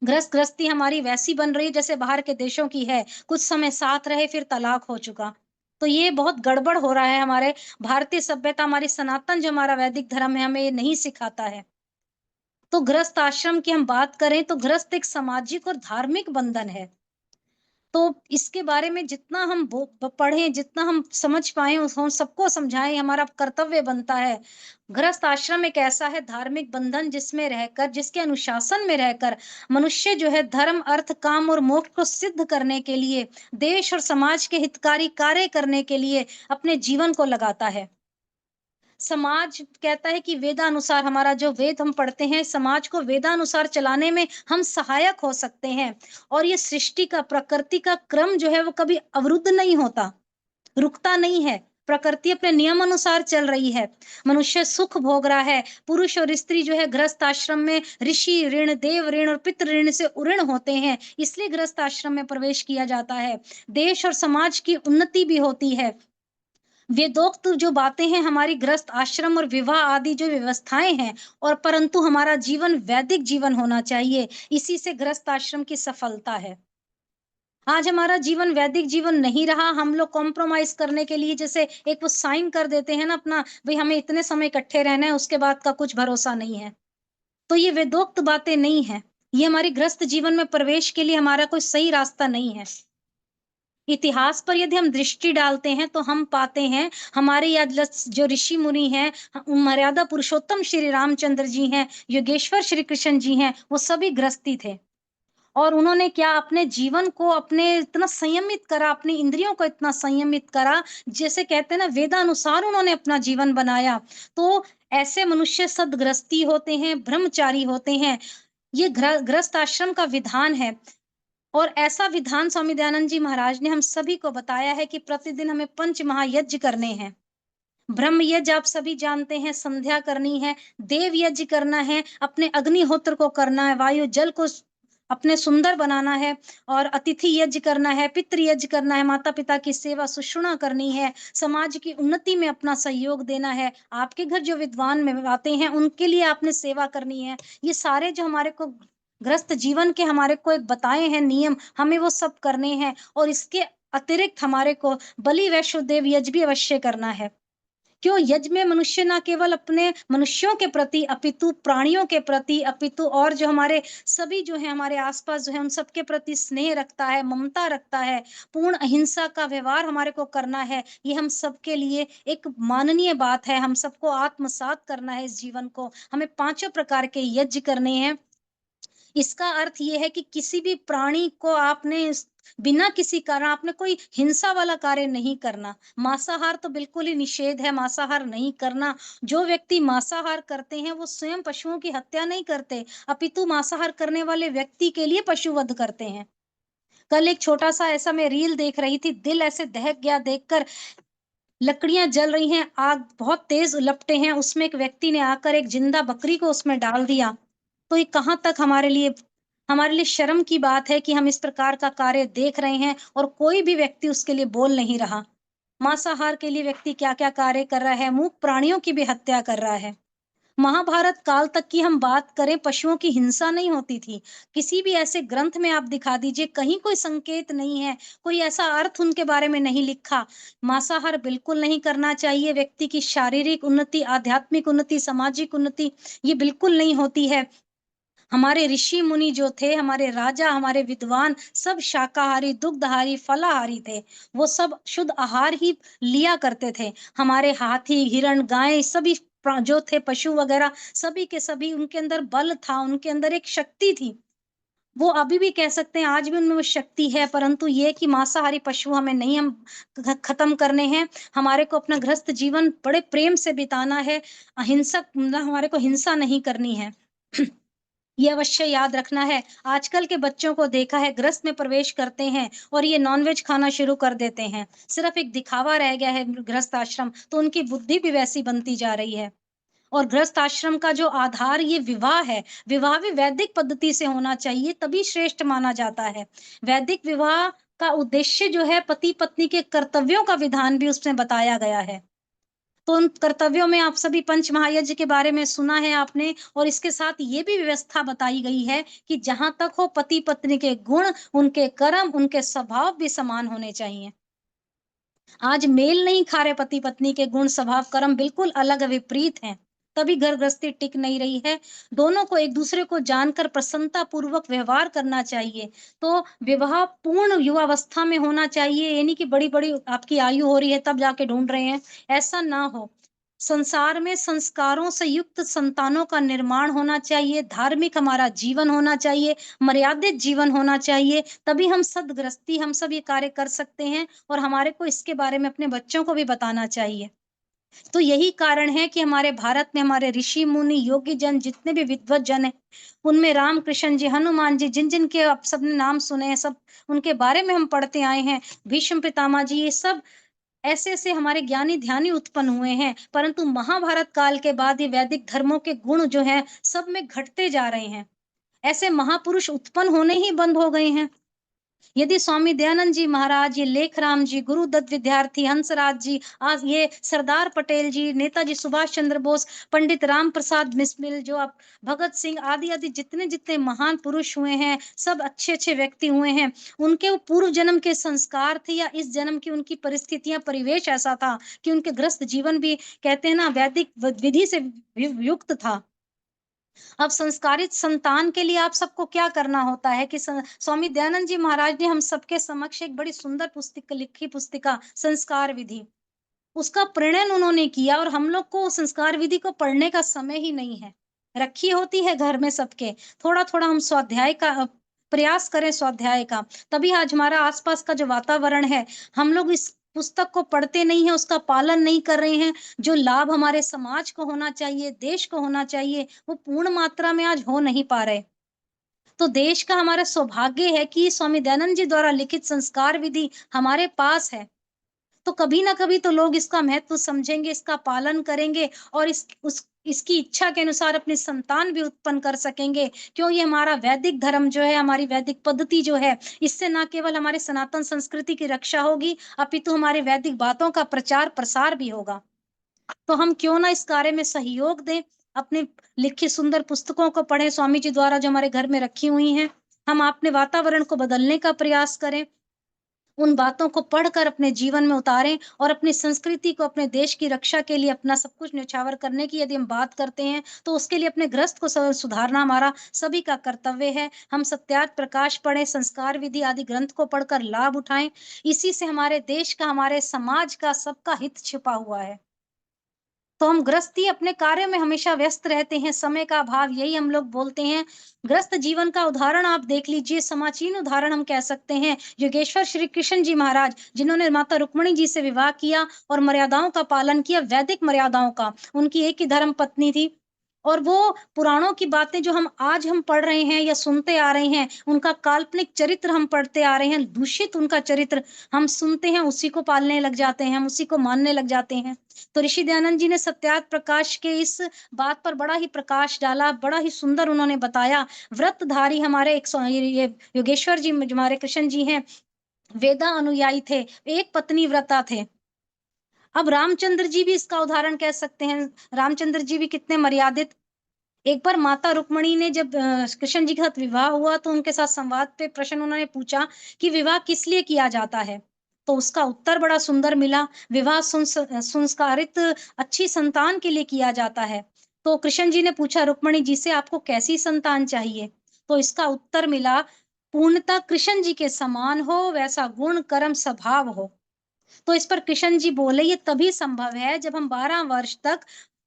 गृहस्थी हमारी वैसी बन रही है जैसे बाहर के देशों की है, कुछ समय साथ रहे फिर तलाक हो चुका। तो ये बहुत गड़बड़ हो रहा है। हमारे भारतीय सभ्यता, हमारी सनातन जो हमारा वैदिक धर्म है, हमें ये नहीं सिखाता है। तो गृहस्थ आश्रम की हम बात करें तो गृहस्थ एक सामाजिक और धार्मिक बंधन है। तो इसके बारे में जितना हम पढ़ें, जितना हम समझ पाए, हम सबको समझाएं, हमारा कर्तव्य बनता है। गृहस्थ आश्रम एक ऐसा है धार्मिक बंधन जिसमें रहकर, जिसके अनुशासन में रहकर मनुष्य जो है धर्म, अर्थ, काम और मोक्ष को सिद्ध करने के लिए, देश और समाज के हितकारी कार्य करने के लिए अपने जीवन को लगाता है। समाज कहता है कि वेदानुसार, हमारा जो वेद हम पढ़ते हैं, समाज को वेदानुसार चलाने में हम सहायक हो सकते हैं। और ये सृष्टि का, प्रकृति का क्रम जो है वो कभी अवरुद्ध नहीं होता, रुकता नहीं है। प्रकृति अपने नियम अनुसार चल रही है। मनुष्य सुख भोग रहा है। पुरुष और स्त्री जो है गृहस्थ आश्रम में ऋषि ऋण, देव ऋण और पितृ ऋण से उऋण होते हैं, इसलिए गृहस्थ आश्रम में प्रवेश किया जाता है। देश और समाज की उन्नति भी होती है। वेदोक्त जो बातें हैं, हमारी गृहस्थ आश्रम और विवाह आदि जो व्यवस्थाएं हैं, और परंतु हमारा जीवन वैदिक जीवन होना चाहिए, इसी से गृहस्थ आश्रम की सफलता है। आज हमारा जीवन वैदिक जीवन नहीं रहा। हम लोग कॉम्प्रोमाइज करने के लिए जैसे एक वो साइन कर देते हैं ना अपना, भाई हमें इतने समय इकट्ठे रहना है, उसके बाद का कुछ भरोसा नहीं है। तो ये वेदोक्त बातें नहीं है, ये हमारी गृहस्थ जीवन में प्रवेश के लिए हमारा कोई सही रास्ता नहीं है। इतिहास पर यदि हम दृष्टि डालते हैं तो हम पाते हैं हमारे जो ऋषि मुनि हैं, मर्यादा पुरुषोत्तम श्री रामचंद्र जी हैं, योगेश्वर श्री कृष्ण जी हैं, वो सभी गृहस्थी थे। और उन्होंने क्या, अपने जीवन को अपने इतना संयमित करा, अपनी इंद्रियों को इतना संयमित करा, जैसे कहते हैं ना वेदानुसार उन्होंने अपना जीवन बनाया। तो ऐसे मनुष्य सदगृहस्थी होते हैं, ब्रह्मचारी होते हैं। ये गृहस्थ आश्रम का विधान है। और ऐसा विधान स्वामी दयानंद जी महाराज ने हम सभी को बताया है कि प्रतिदिन हमें 5 महायज्ञ करने हैं। ब्रह्म यज्ञ आप सभी जानते हैं, संध्या करनी है। देव यज्ञ करना है, अपने अग्निहोत्र को करना है, वायु जल को अपने सुंदर बनाना है। और अतिथि यज्ञ करना है, पितृ यज्ञ करना है, माता पिता की सेवा सुषुणा करनी है, समाज की उन्नति में अपना सहयोग देना है। आपके घर जो विद्वान में आते हैं उनके लिए आपने सेवा करनी है। ये सारे जो हमारे को गृहस्थ जीवन के हमारे को एक बताए हैं नियम, हमें वो सब करने हैं। और इसके अतिरिक्त हमारे को बलि वैश्व देव यज्ञ भी अवश्य करना है, क्यों यज्ञ में मनुष्य ना केवल अपने मनुष्यों के प्रति अपितु प्राणियों के प्रति अपितु और जो हमारे सभी जो है हमारे आसपास जो है उन सबके प्रति स्नेह रखता है, ममता रखता है, पूर्ण अहिंसा का व्यवहार हमारे को करना है। ये हम सबके लिए एक माननीय बात है। हम सबको आत्मसात करना है इस जीवन को। हमें 5 प्रकार के यज्ञ करने हैं। इसका अर्थ ये है कि किसी भी प्राणी को आपने बिना किसी कारण आपने कोई हिंसा वाला कार्य नहीं करना। मांसाहार तो बिल्कुल ही निषेध है, मांसाहार नहीं करना। जो व्यक्ति मांसाहार करते हैं वो स्वयं पशुओं की हत्या नहीं करते, अपितु मांसाहार करने वाले व्यक्ति के लिए पशुवध करते हैं। कल एक छोटा सा ऐसा मैं रील देख रही थी, दिल ऐसे दहक गया देखकर। लकड़ियां जल रही हैं, आग बहुत तेज लपटे हैं, उसमें एक व्यक्ति ने आकर एक जिंदा बकरी को उसमें डाल दिया। तो ये कहाँ तक हमारे लिए शर्म की बात है कि हम इस प्रकार का कार्य देख रहे हैं और कोई भी व्यक्ति उसके लिए बोल नहीं रहा। मांसाहार के लिए व्यक्ति क्या क्या कार्य कर रहा है, मूक प्राणियों की भी हत्या कर रहा है। महाभारत काल तक की हम बात करें, पशुओं की हिंसा नहीं होती थी। किसी भी ऐसे ग्रंथ में आप दिखा दीजिए, कहीं कोई संकेत नहीं है, कोई ऐसा अर्थ उनके बारे में नहीं लिखा। मांसाहार बिल्कुल नहीं करना चाहिए। व्यक्ति की शारीरिक उन्नति, आध्यात्मिक उन्नति, सामाजिक उन्नति ये बिल्कुल नहीं होती है। हमारे ऋषि मुनि जो थे, हमारे राजा, हमारे विद्वान सब शाकाहारी, दुग्धहारी, फलाहारी थे। वो सब शुद्ध आहार ही लिया करते थे। हमारे हाथी, हिरण, गाय सभी जो थे पशु वगैरह, सभी के सभी उनके अंदर बल था, उनके अंदर एक शक्ति थी। वो अभी भी कह सकते हैं, आज भी उनमें वो शक्ति है। परंतु ये कि मांसाहारी पशु हमें नहीं हम खत्म करने हैं। हमारे को अपना गृहस्थ जीवन बड़े प्रेम से बिताना है। अहिंसक हमारे को हिंसा नहीं करनी है। ये अवश्य याद रखना है। आजकल के बच्चों को देखा है, गृहस्थ में प्रवेश करते हैं और ये नॉनवेज खाना शुरू कर देते हैं। सिर्फ एक दिखावा रह गया है गृहस्थ आश्रम, तो उनकी बुद्धि भी वैसी बनती जा रही है। और गृहस्थ आश्रम का जो आधार ये विवाह है, विवाह भी वैदिक पद्धति से होना चाहिए, तभी श्रेष्ठ माना जाता है। वैदिक विवाह का उद्देश्य जो है, पति पत्नी के कर्तव्यों का विधान भी उसमें बताया गया है। तो उन कर्तव्यों में आप सभी पंच महायज्ञ के बारे में सुना है आपने, और इसके साथ ये भी व्यवस्था बताई गई है कि जहां तक हो पति पत्नी के गुण, उनके कर्म, उनके स्वभाव भी समान होने चाहिए। आज मेल नहीं खा रहे पति पत्नी के गुण, स्वभाव, कर्म बिल्कुल अलग विपरीत हैं, तभी घर गृहस्थी टिक नहीं रही है। दोनों को एक दूसरे को जानकर प्रसन्नता पूर्वक व्यवहार करना चाहिए। तो विवाह पूर्ण युवावस्था में होना चाहिए, यानी कि बड़ी बड़ी आपकी आयु हो रही है तब जाके ढूंढ रहे हैं, ऐसा ना हो। संसार में संस्कारों से युक्त संतानों का निर्माण होना चाहिए, धार्मिक हमारा जीवन होना चाहिए, मर्यादित जीवन होना चाहिए, तभी हम सदगृहस्थी हम सब ये कार्य कर सकते हैं। और हमारे को इसके बारे में अपने बच्चों को भी बताना चाहिए। तो यही कारण है कि हमारे भारत में हमारे ऋषि मुनि, योगी जन, जितने भी विद्वत जन हैं, उनमें रामकृष्ण जी, हनुमान जी, जिन जिन के आप सबने नाम सुने हैं, सब उनके बारे में हम पढ़ते आए हैं, भीष्म पितामह जी, ये सब ऐसे ऐसे हमारे ज्ञानी ध्यानी उत्पन्न हुए हैं। परंतु महाभारत काल के बाद ये वैदिक धर्मों के गुण जो हैं सब में घटते जा रहे हैं। ऐसे महापुरुष उत्पन्न होने ही बंद हो गए हैं। यदि स्वामी दयानंद जी महाराज, ये लेखराम जी, गुरुदत्त विद्यार्थी, हंसराज जी, आज ये सरदार पटेल जी, नेताजी सुभाष चंद्र बोस, पंडित राम प्रसाद बिस्मिल, जो आप भगत सिंह आदि आदि जितने जितने महान पुरुष हुए हैं, सब अच्छे अच्छे व्यक्ति हुए हैं। उनके वो पूर्व जन्म के संस्कार थे या इस जन्म की उनकी परिस्थितियां, परिवेश ऐसा था कि उनके गृहस्थ जीवन भी कहते हैं ना वैदिक विधि से युक्त था। अब संस्कारित संतान के लिए आप सबको क्या करना होता है कि स्वामी दयानंद जी महाराज ने हम सबके समक्ष एक बड़ी सुंदर पुस्तिका लिखी, पुस्तिका संस्कार विधि, उसका प्रणयन उन्होंने किया। और हम लोग को संस्कार विधि को पढ़ने का समय ही नहीं है। रखी होती है घर में सबके, थोड़ा थोड़ा हम स्वाध्याय का प्रयास करें, स्वाध्याय का, तभी आज हमारा आसपास का जो वातावरण है, हम लोग इस पुस्तक को पढ़ते नहीं है, उसका पालन नहीं कर रहे हैं। जो लाभ हमारे समाज को होना चाहिए, देश को होना चाहिए, वो पूर्ण मात्रा में आज हो नहीं पा रहे। तो देश का हमारा सौभाग्य है कि स्वामी दयानंद जी द्वारा लिखित संस्कार विधि हमारे पास है। तो कभी ना कभी तो लोग इसका महत्व समझेंगे, इसका पालन करेंगे और इसकी इच्छा के अनुसार अपनी संतान भी उत्पन्न कर सकेंगे। क्यों, ये हमारा वैदिक धर्म जो है, हमारी वैदिक पद्धति जो है, इससे ना केवल हमारे सनातन संस्कृति की रक्षा होगी, अपितु हमारे वैदिक बातों का प्रचार प्रसार भी होगा। तो हम क्यों ना इस कार्य में सहयोग दें, अपने लिखी सुंदर पुस्तकों को पढ़ें, स्वामी जी द्वारा जो हमारे घर में रखी हुई हैं। हम अपने वातावरण को बदलने का प्रयास करें। उन बातों को पढ़कर अपने जीवन में उतारें और अपनी संस्कृति को, अपने देश की रक्षा के लिए अपना सब कुछ न्यौछावर करने की यदि हम बात करते हैं, तो उसके लिए अपने ग्रस्त को सुधारना हमारा सभी का कर्तव्य है। हम सत्यार्थ प्रकाश पढ़ें, संस्कार विधि आदि ग्रंथ को पढ़कर लाभ उठाएं। इसी से हमारे देश का, हमारे समाज का, सबका हित छिपा हुआ है। तो हम गृहस्थी अपने कार्य में हमेशा व्यस्त रहते हैं, समय का अभाव, यही हम लोग बोलते हैं। गृहस्थ जीवन का उदाहरण आप देख लीजिए, समाचीन उदाहरण हम कह सकते हैं। योगेश्वर श्री कृष्ण जी महाराज, जिन्होंने माता रुक्मिणी जी से विवाह किया और मर्यादाओं का पालन किया, वैदिक मर्यादाओं का। उनकी एक ही धर्म पत्नी थी और वो पुराणों की बातें जो हम आज हम पढ़ रहे हैं या सुनते आ रहे हैं, उनका काल्पनिक चरित्र हम पढ़ते आ रहे हैं, दूषित उनका चरित्र हम सुनते हैं, उसी को पालने लग जाते हैं, हम उसी को मानने लग जाते हैं। तो ऋषि दयानंद जी ने सत्यार्थ प्रकाश के इस बात पर बड़ा ही प्रकाश डाला, बड़ा ही सुंदर उन्होंने बताया। व्रतधारी हमारे ये योगेश्वर जी जो हमारे कृष्ण जी हैं, वेदा अनुयायी थे, एक पत्नी व्रता थे। अब रामचंद्र जी भी इसका उदाहरण कह सकते हैं। रामचंद्र जी भी कितने मर्यादित। एक बार माता रुक्मिणी ने जब कृष्ण जी के साथ विवाह हुआ, तो उनके साथ संवाद पे प्रश्न उन्होंने पूछा कि विवाह किस लिए किया जाता है, तो उसका उत्तर बड़ा सुंदर मिला, विवाह संस्कारित अच्छी संतान के लिए किया जाता है। तो कृष्ण जी ने पूछा रुक्मिणी जी से, आपको कैसी संतान चाहिए, तो इसका उत्तर मिला, पूर्णता कृष्ण जी के समान हो, वैसा गुण कर्म स्वभाव हो। तो इस पर कृष्ण जी बोले, ये तभी संभव है जब हम 12 वर्ष तक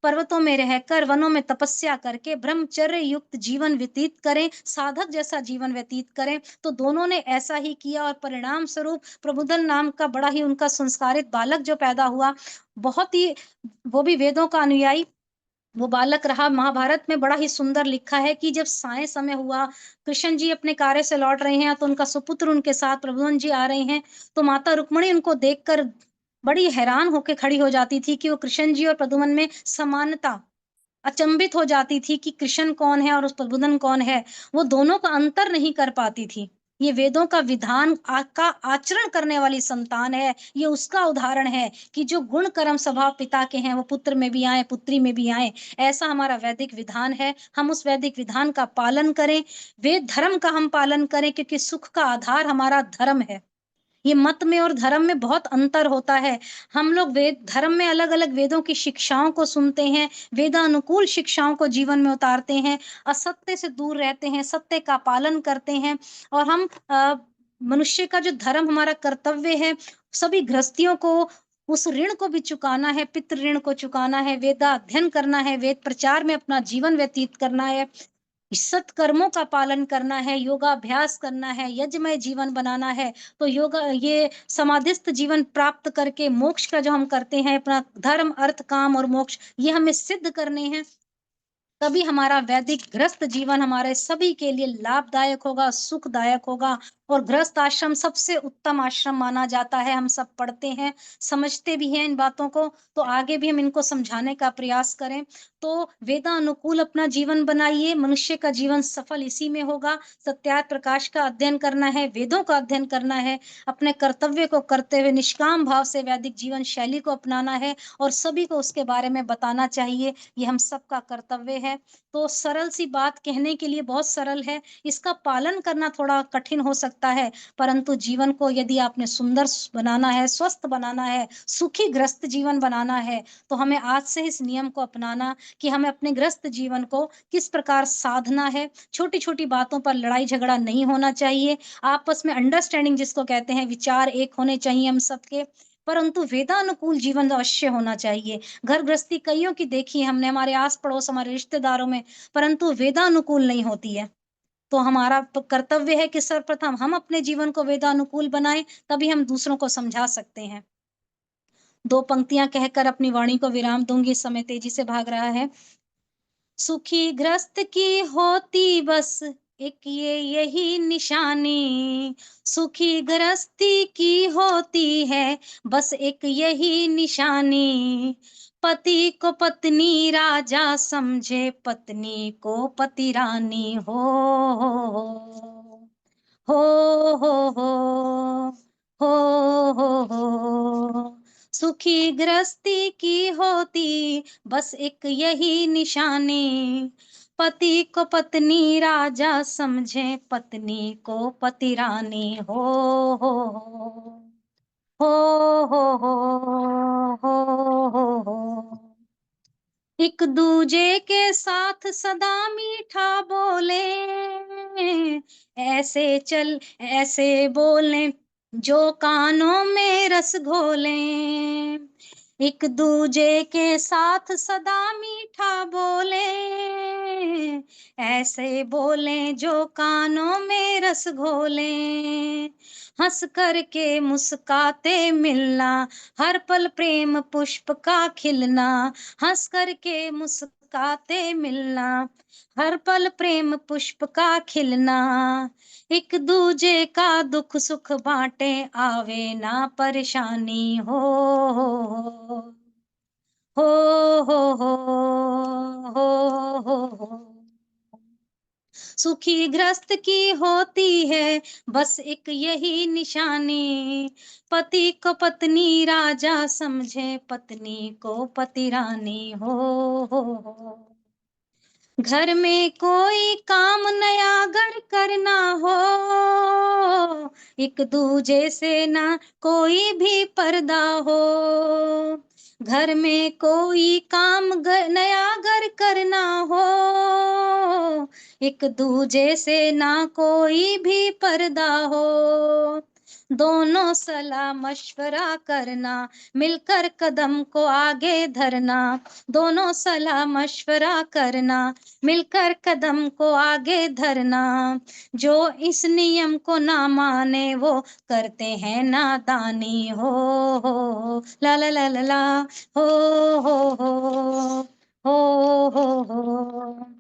पर्वतों में रहकर, वनों में तपस्या करके ब्रह्मचर्य युक्त जीवन व्यतीत करें, साधक जैसा जीवन व्यतीत करें। तो दोनों ने ऐसा ही किया और परिणाम स्वरूप प्रबुद्धन नाम का बड़ा ही उनका संस्कारित बालक जो पैदा हुआ, बहुत ही, वो भी वेदों का अनुयायी वो बालक रहा। महाभारत में बड़ा ही सुंदर लिखा है कि जब साय समय हुआ, कृष्ण जी अपने कार्य से लौट रहे हैं, तो उनका सुपुत्र उनके साथ प्रबुद्धन जी आ रहे हैं, तो माता रुक्मिणी उनको देखकर बड़ी हैरान होकर खड़ी हो जाती थी कि वो कृष्ण जी और प्रद्युम्न में समानता, अचंभित हो जाती थी कि कृष्ण कौन है और उस प्रबुद्धन कौन है, वो दोनों का अंतर नहीं कर पाती थी। ये वेदों का विधान का आचरण करने वाली संतान है, ये उसका उदाहरण है कि जो गुण कर्म स्वभाव पिता के हैं वो पुत्र में भी आए, पुत्री में भी आए। ऐसा हमारा वैदिक विधान है, हम उस वैदिक विधान का पालन करें, वेद धर्म का हम पालन करें, क्योंकि सुख का आधार हमारा धर्म है। ये मत में और धर्म में बहुत अंतर होता है। हम लोग वेद धर्म में अलग अलग वेदों की शिक्षाओं को सुनते हैं, वेदानुकूल शिक्षाओं को जीवन में उतारते हैं, असत्य से दूर रहते हैं, सत्य का पालन करते हैं। और हम मनुष्य का जो धर्म हमारा कर्तव्य है, सभी गृहस्थियों को उस ऋण को भी चुकाना है, पितृ ऋण को चुकाना है, वेदाध्ययन करना है, वेद प्रचार में अपना जीवन व्यतीत करना है, सत्कर्मों का पालन करना है, योगाभ्यास करना है, यज्ञमय जीवन बनाना है। तो योगा, ये समाधिस्थ जीवन प्राप्त करके मोक्ष का जो हम करते हैं, अपना धर्म अर्थ काम और मोक्ष, ये हमें सिद्ध करने हैं। तभी हमारा वैदिक गृहस्थ जीवन हमारे सभी के लिए लाभदायक होगा, सुखदायक होगा। और गृहस्थ आश्रम सबसे उत्तम आश्रम माना जाता है। हम सब पढ़ते हैं, समझते भी हैं इन बातों को, तो आगे भी हम इनको समझाने का प्रयास करें। तो वेदानुकूल अपना जीवन बनाइए, मनुष्य का जीवन सफल इसी में होगा। सत्यार्थ प्रकाश का अध्ययन करना है, वेदों का अध्ययन करना है, अपने कर्तव्य को करते हुए निष्काम भाव से वैदिक जीवन शैली को अपनाना है और सभी को उसके बारे में बताना चाहिए। ये हम सबका कर्तव्य है। तो सरल सी बात कहने के लिए बहुत सरल है, इसका पालन करना थोड़ा कठिन हो सकता है, परंतु जीवन को यदि आपने सुंदर बनाना है, स्वस्थ बनाना है, सुखी ग्रस्त जीवन बनाना है, तो हमें आज से इस नियम को अपनाना कि हमें अपने ग्रस्त जीवन को किस प्रकार साधना है। छोटी छोटी बातों पर लड़ाई झगड़ा नहीं होना चाहिए, आपस में अंडरस्टैंडिंग जिसको कहते हैं, विचार एक होने चाहिए हम सबके, परंतु वेदानुकूल जीवन अवश्य होना चाहिए। घर गृहस्थी कईयों की देखी है हमने, हमारे आस पड़ोस, हमारे रिश्तेदारों में, परंतु वेदानुकूल नहीं होती है। तो हमारा कर्तव्य है कि सर्वप्रथम हम अपने जीवन को वेदानुकूल बनाएं, तभी हम दूसरों को समझा सकते हैं। 2 पंक्तियां कहकर अपनी वाणी को विराम दूंगी, समय तेजी से भाग रहा है। सुखी ग्रस्त की होती बस एक यही निशानी, सुखी गृहस्थी की होती है बस एक यही निशानी, पति को पत्नी राजा समझे, पत्नी को पति रानी हो हो हो हो हो। सुखी गृहस्थी की होती बस एक यही निशानी, पति को पत्नी राजा समझे, पत्नी को पति रानी हो हो हो हो हो हो। एक दूजे के साथ सदा मीठा बोले, ऐसे बोले जो कानों में रस घोले। एक दूजे के साथ सदा मीठा बोले, ऐसे बोले जो कानों में रस घोले। हंस करके मुस्काते मिलना, हर पल प्रेम पुष्प का खिलना। हंस करके मुस्काते मिलना, हर पल प्रेम पुष्प का खिलना। एक दूजे का दुख सुख बांटे, आवे ना परेशानी हो हो हो हो हो। सुखी ग्रस्त की होती है बस एक यही निशानी, पति को पत्नी राजा समझे, पत्नी को पति रानी हो। घर में कोई काम नया अगर करना हो, एक दूजे से ना कोई भी पर्दा हो। घर में कोई काम नया अगर करना हो, एक दूजे से ना कोई भी पर्दा हो। दोनों सलाह मशवरा करना, मिलकर कदम को आगे धरना। दोनों सलाह मशवरा करना, मिलकर कदम को आगे धरना। जो इस नियम को ना माने वो करते हैं नादानी हो ला ला ला ला ला हो हो हो हो।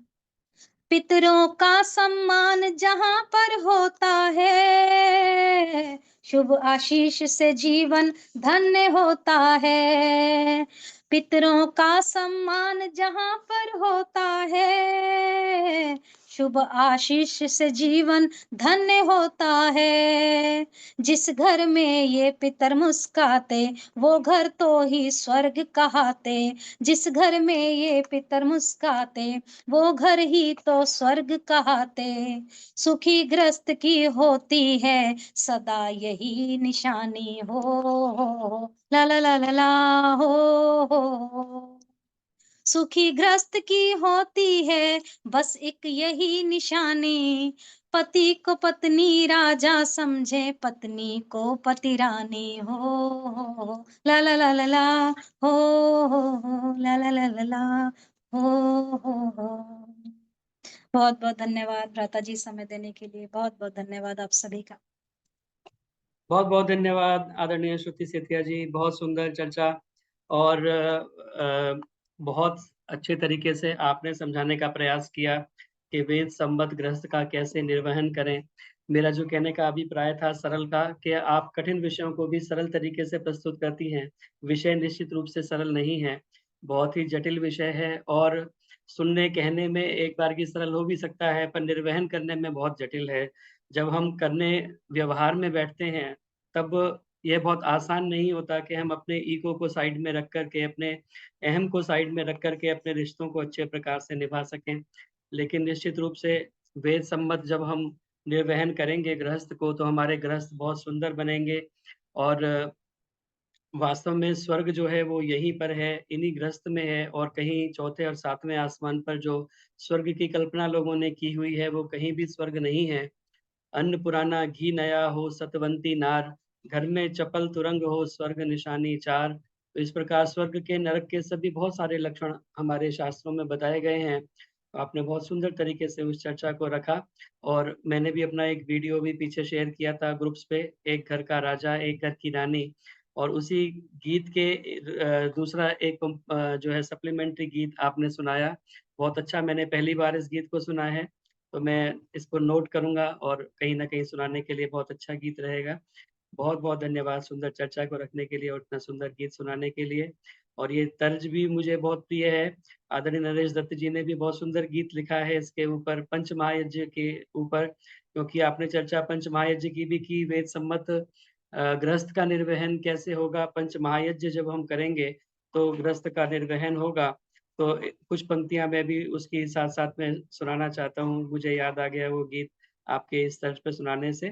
पितरों का सम्मान जहां पर होता है, शुभ आशीष से जीवन धन्य होता है। पितरों का सम्मान जहां पर होता है, शुभ आशीष से जीवन धन्य होता है। जिस घर में ये पितर मुस्काते, वो घर तो ही स्वर्ग कहाते। जिस घर में ये पितर मुस्काते, वो घर ही तो स्वर्ग कहाते। सुखी ग्रस्त की होती है सदा यही निशानी हो ला ला ला ला ला हो। सुखी ग्रस्त की होती है बस एक यही निशानी, पति को पत्नी राजा समझे, पत्नी को पति रानी हो ला ला ला ला ला हो ला ला ला ला ला हो। बहुत बहुत धन्यवाद भ्राता जी, समय देने के लिए बहुत बहुत धन्यवाद आप सभी का। बहुत बहुत धन्यवाद आदरणीय श्रुति सेठिया जी, बहुत सुंदर चर्चा और बहुत अच्छे तरीके से आपने समझाने का प्रयास किया कि वेद संबद्ध गृहस्थ का कैसे निर्वहन करें। मेरा जो कहने का अभिप्राय था सरल का, कि आप कठिन विषयों को भी सरल तरीके से प्रस्तुत करती हैं। विषय निश्चित रूप से सरल नहीं है, बहुत ही जटिल विषय है और सुनने कहने में एक बार की सरल हो भी सकता है, पर निर्वहन करने में बहुत जटिल है। जब हम करने व्यवहार में बैठते हैं तब यह बहुत आसान नहीं होता कि हम अपने ईगो को साइड में रख कर के, अपने अहम को साइड में रख कर के अपने रिश्तों को अच्छे प्रकार से निभा सकें। लेकिन निश्चित रूप से वेद सम्मत जब हम निर्वहन करेंगे गृहस्थ को, तो हमारे गृहस्थ बहुत सुंदर बनेंगे और वास्तव में स्वर्ग जो है वो यहीं पर है, इन्हीं गृहस्थ में है। और कहीं चौथे और सातवें आसमान पर जो स्वर्ग की कल्पना लोगों ने की हुई है, वो कहीं भी स्वर्ग नहीं है। अन्न पुराना घी नया हो सतवंती नार, घर में चपल तुरंग हो स्वर्ग निशानी चार। तो इस प्रकार स्वर्ग के नरक के सभी बहुत सारे लक्षण हमारे शास्त्रों में बताए गए हैं। आपने बहुत सुंदर तरीके से उस चर्चा को रखा और मैंने भी अपना एक वीडियो भी पीछे शेयर किया था ग्रुप्स पे, एक घर का राजा एक घर की रानी। और उसी गीत के दूसरा एक जो है सप्लीमेंट्री गीत आपने सुनाया, बहुत अच्छा। मैंने पहली बार इस गीत को सुना है, तो मैं इसको नोट करूंगा और कहीं ना कहीं सुनाने के लिए बहुत अच्छा गीत रहेगा। बहुत बहुत धन्यवाद सुंदर चर्चा को रखने के लिए और इतना सुंदर गीत सुनाने के लिए। और ये तर्ज भी मुझे बहुत प्रिय है। आदरणीय नरेश दत्त जी ने भी बहुत सुंदर गीत लिखा है इसके ऊपर, पंच महायज्ञ के ऊपर, क्योंकि आपने चर्चा पंच महायज्ञ की भी की। वेद सम्मत गृहस्थ का निर्वहन कैसे होगा, पंच महायज्ञ जब हम करेंगे तो गृहस्थ का निर्वहन होगा। तो कुछ पंक्तियां मैं भी उसकी साथ साथ में सुनाना चाहता हूँ। मुझे याद आ गया वो गीत आपके इस तर्ज पे सुनाने से।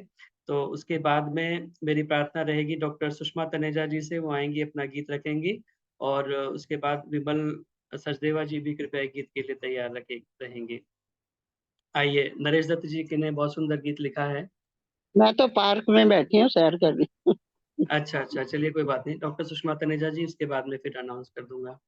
तो उसके बाद में मेरी प्रार्थना रहेगी डॉक्टर सुषमा तनेजा जी से, वो आएंगी अपना गीत रखेंगी, और उसके बाद विमल सचदेवा जी भी कृपया एक गीत के लिए तैयार रहेंगे। आइए, नरेश दत्त जी के ने बहुत सुंदर गीत लिखा है। मैं तो पार्क में बैठी हूँ, सैर कर रही हूँ। अच्छा अच्छा, चलिए कोई बात नहीं, डॉक्टर सुषमा तनेजा जी, उसके बाद में फिर अनाउंस कर दूंगा।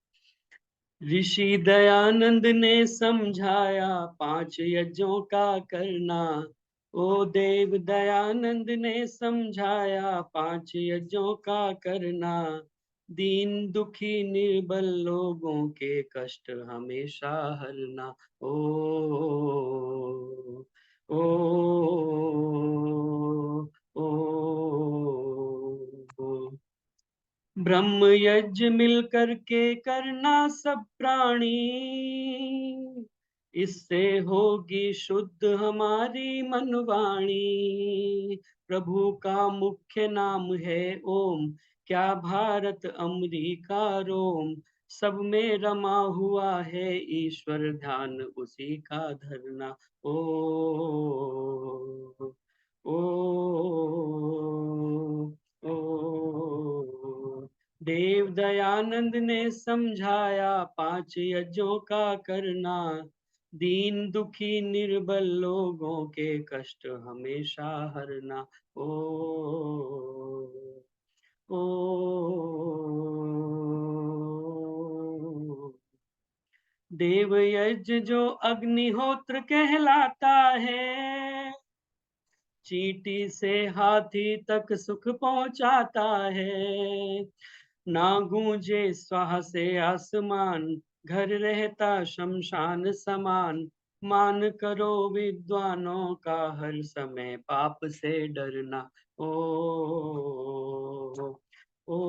ऋषि दयानंद ने समझाया 5 यज्ञों का करना, ओ देव दयानंद ने समझाया 5 यज्ञों का करना, दीन दुखी निर्बल लोगों के कष्ट हमेशा हरना। ओ ओ ओ, ओ ब्रह्म यज्ञ मिल करके करना सब प्राणी, इससे होगी शुद्ध हमारी मनवाणी। प्रभु का मुख्य नाम है ओम, क्या भारत अमरीका रोम, सब में रमा हुआ है ईश्वर ध्यान उसी का धरना। ओ ओ ओ, देव दयानंद ने समझाया 5 यज्ञों का करना, दीन दुखी निर्बल लोगों के कष्ट हमेशा हरना। ओ ओ, देव यज्ञ जो अग्निहोत्र कहलाता है, चींटी से हाथी तक सुख पहुंचाता है। ना गूंजे स्वाहा से आसमान, घर रहता शमशान समान। मान करो विद्वानों का हर समय पाप से डरना। ओ ओ,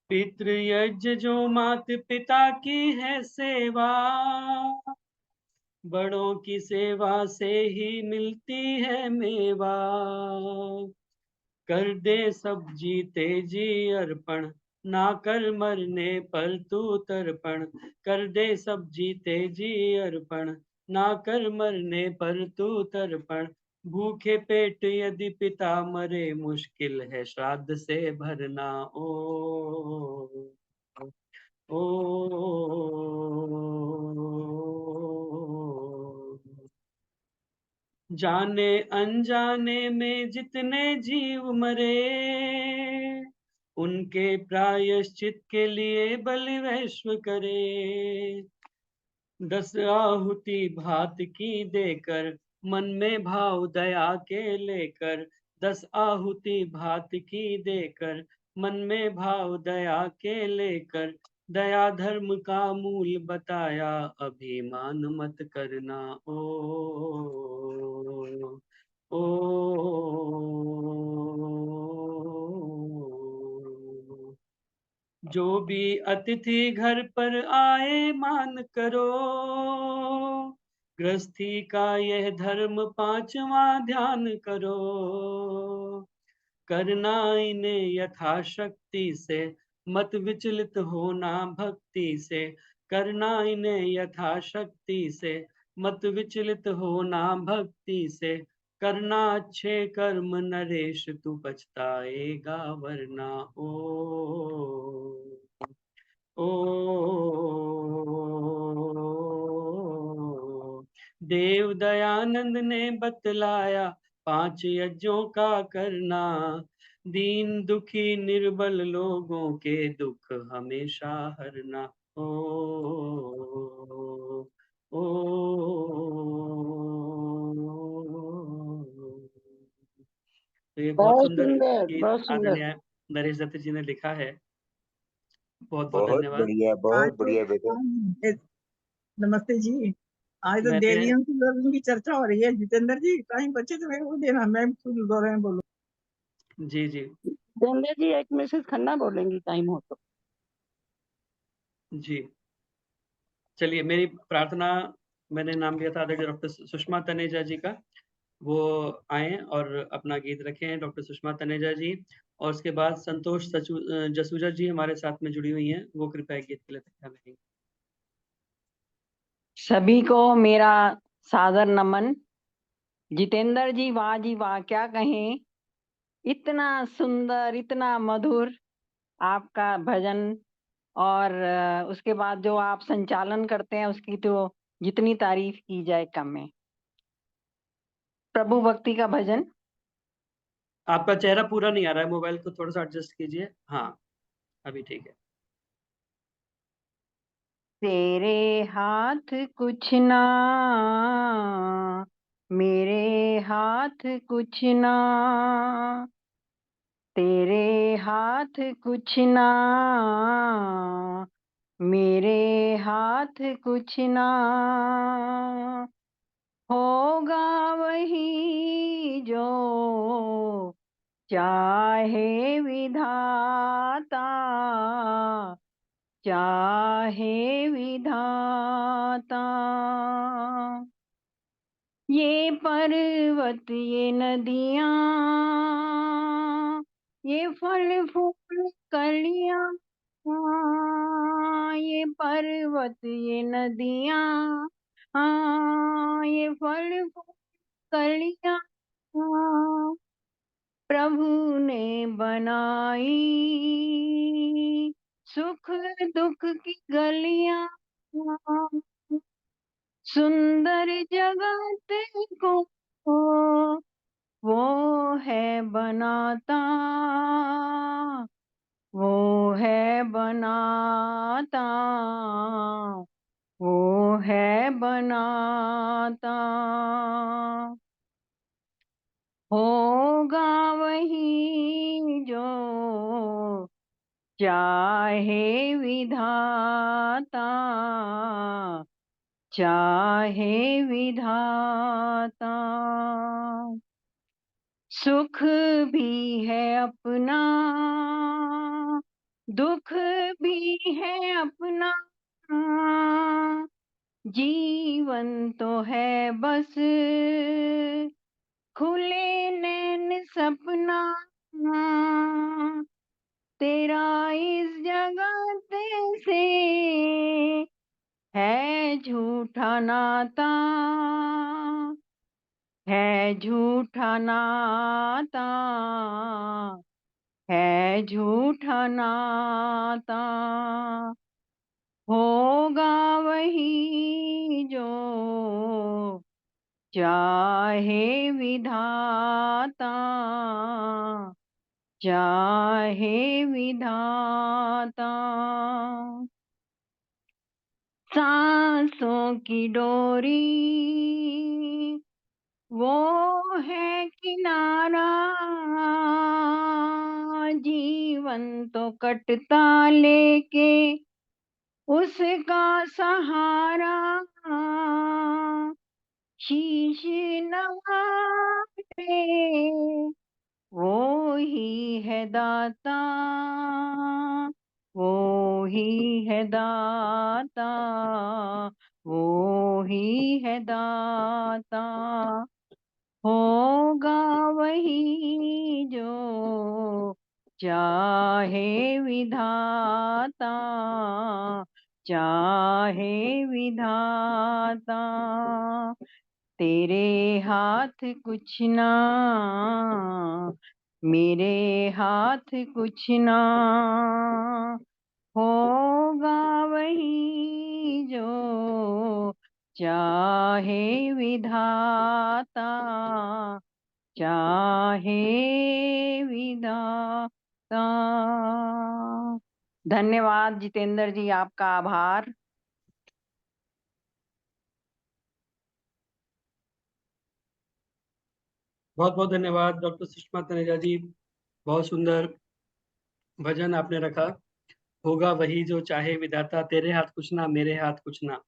पितृयज्ञ जो मात पिता की है सेवा, बड़ों की सेवा से ही मिलती है मेवा। कर दे सब जीते जी अर्पण, ना कर मरने पर तू तर्पण। कर दे सब जीते जी अर्पण, ना कर मरने पर तू तर्पण। भूखे पेट यदि पिता मरे, मुश्किल है श्राद्ध से भरना। ओ ओ, जाने अनजाने में जितने जीव मरे, उनके प्रायश्चित के लिए बलि वैश्व करे। 10 आहुति भात की देकर, मन में भाव दया के लेकर। 10 आहुति भात की देकर, मन में भाव दया के लेकर। दया धर्म का मूल बताया, अभिमान मत करना। ओ जो भी अतिथि घर पर आए मान करो, गृहस्थी का यह धर्म 5वां ध्यान करो। करना इन्हें यथाशक्ति से, मत विचलित होना भक्ति से। करना इन्हें यथाशक्ति से, मत विचलित होना भक्ति से। करना अच्छे कर्म नरेश, तू पछताएगा वरना। ओ ओ, देव दयानंद ने बतलाया 5 यज्ञों का करना, दीन दुखी निर्बल लोगों के दुख हमेशा हरना। ओ ओ, तो ये बहुत बहुत सुंदर सुंदर, गीत बहुत सुंदर। आदरणीय नरेश दत्त जी ने लिखा है। बहुत बहुत बहुत धन्यवाद। बढ़िया, आज बहुत तो बढ़िया बेटा। नमस्ते जी। आज तो मैंने देवियों की लोगों की चर्चा हो रही है। जितेंद्र जी टाइम बचे तो मेरे को देना, मैं खुद दो रहे बोलूं। जी जी गंगा जी एक मैसेज खन्ना बोलेंगी टाइम हो तो। जी, चलिए मेरी प्रार्थना, मैंने नाम लिया था आदरणीय डॉक्टर सुषमा तनेजा जी का। वो आए और अपना गीत रखें, डॉक्टर सुषमा तनेजा जी, और उसके बाद संतोष जसूजा जी हमारे साथ में जुड़ी हुई हैं, वो कृपया गीत के लिए तैयार रहेंगे। सभी को मेरा सादर नमन। जितेंद्र जी वाह क्या कहें, इतना सुंदर इतना मधुर आपका भजन, और उसके बाद जो आप संचालन करते हैं उसकी तो जितनी तारीफ की जाए कम है। प्रभु भक्ति का भजन। आपका चेहरा पूरा नहीं आ रहा है, मोबाइल को थोड़ा सा एडजस्ट कीजिए। हाँ, अभी ठीक है। तेरे हाथ कुछ ना, मेरे हाथ कुछ ना, तेरे हाथ कुछ ना, मेरे हाथ कुछ ना, होगा वही जो चाहे विधाता, चाहे विधाता। ये पर्वत ये नदियाँ, ये फल फूल कलियाँ, ये पर्वत ये नदियाँ, ये फल फूल कलियाँ, प्रभु ने बनाई, सुख दुख की गलियाँ, सुंदर जगत को वो है बनाता, वो है बनाता, वो है बनाता। होगा वही जो चाहे विधाता, चाहे विधाता। सुख भी है अपना, दुख भी है अपना, जीवन तो है बस खुले नैन सपना, तेरा इस जगत से है झूठा नाता, है झूठा नाता, है झूठा नाता। होगा वही जो चाहे विधाता, चाहे विधाता। सांसों की डोरी वो है किनारा, जीवन तो कटता लेके उसका सहारा, शीश नवाए वो ही है दाता, वो ही है दाता, वो ही है दाता। होगा वही जो चाहे विधाता, चाहे विधाता। तेरे हाथ कुछ ना, मेरे हाथ कुछ ना, होगा वही जो चाहे विधाता, चाहे विधाता। धन्यवाद जितेंद्र जी, आपका आभार। बहुत बहुत धन्यवाद डॉक्टर सुषमा तनेजा जी, बहुत सुंदर भजन आपने रखा। होगा वही जो चाहे विधाता, तेरे हाथ कुछ ना, मेरे हाथ कुछ ना।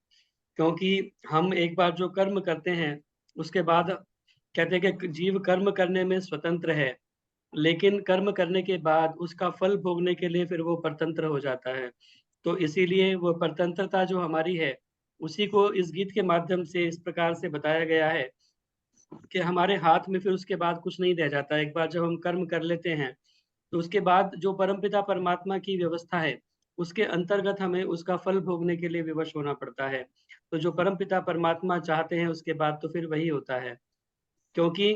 क्योंकि हम एक बार जो कर्म करते हैं उसके बाद कहते हैं कि जीव कर्म करने में स्वतंत्र है, लेकिन कर्म करने के बाद उसका फल भोगने के लिए फिर वो परतंत्र हो जाता है। तो इसीलिए वो परतंत्रता जो हमारी है, उसी को इस गीत के माध्यम से इस प्रकार से बताया गया है कि हमारे हाथ में फिर उसके बाद कुछ नहीं रह जाता। एक बार जब हम कर्म कर लेते हैं तो उसके बाद जो परमपिता परमात्मा की व्यवस्था है उसके अंतर्गत हमें उसका फल भोगने के लिए विवश होना पड़ता है। तो जो परमपिता परमात्मा चाहते हैं उसके बाद तो फिर वही होता है, क्योंकि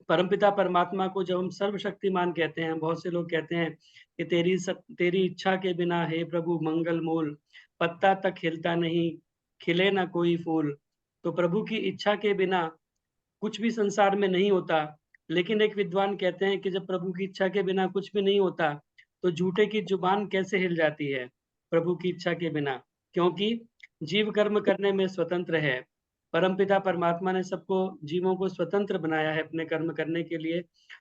परमपिता परमात्मा को जब हम सर्वशक्तिमान कहते हैं, बहुत से लोग कहते हैं कि तेरी इच्छा के बिना हे प्रभु मंगल मूल, पत्ता तक खिलता नहीं, खिले ना कोई फूल। तो प्रभु की इच्छा के बिना कुछ भी संसार में नहीं होता। लेकिन एक विद्वान कहते हैं कि जब प्रभु की इच्छा के बिना कुछ भी नहीं होता तो झूठे की जुबान कैसे हिल जाती है प्रभु की इच्छा के बिना, क्योंकि जीव कर्म करने में स्वतंत्र है। परमपिता परमात्मा ने सबको जीवों को स्वतंत्र बनाया है अपने कर्म करने के लिए।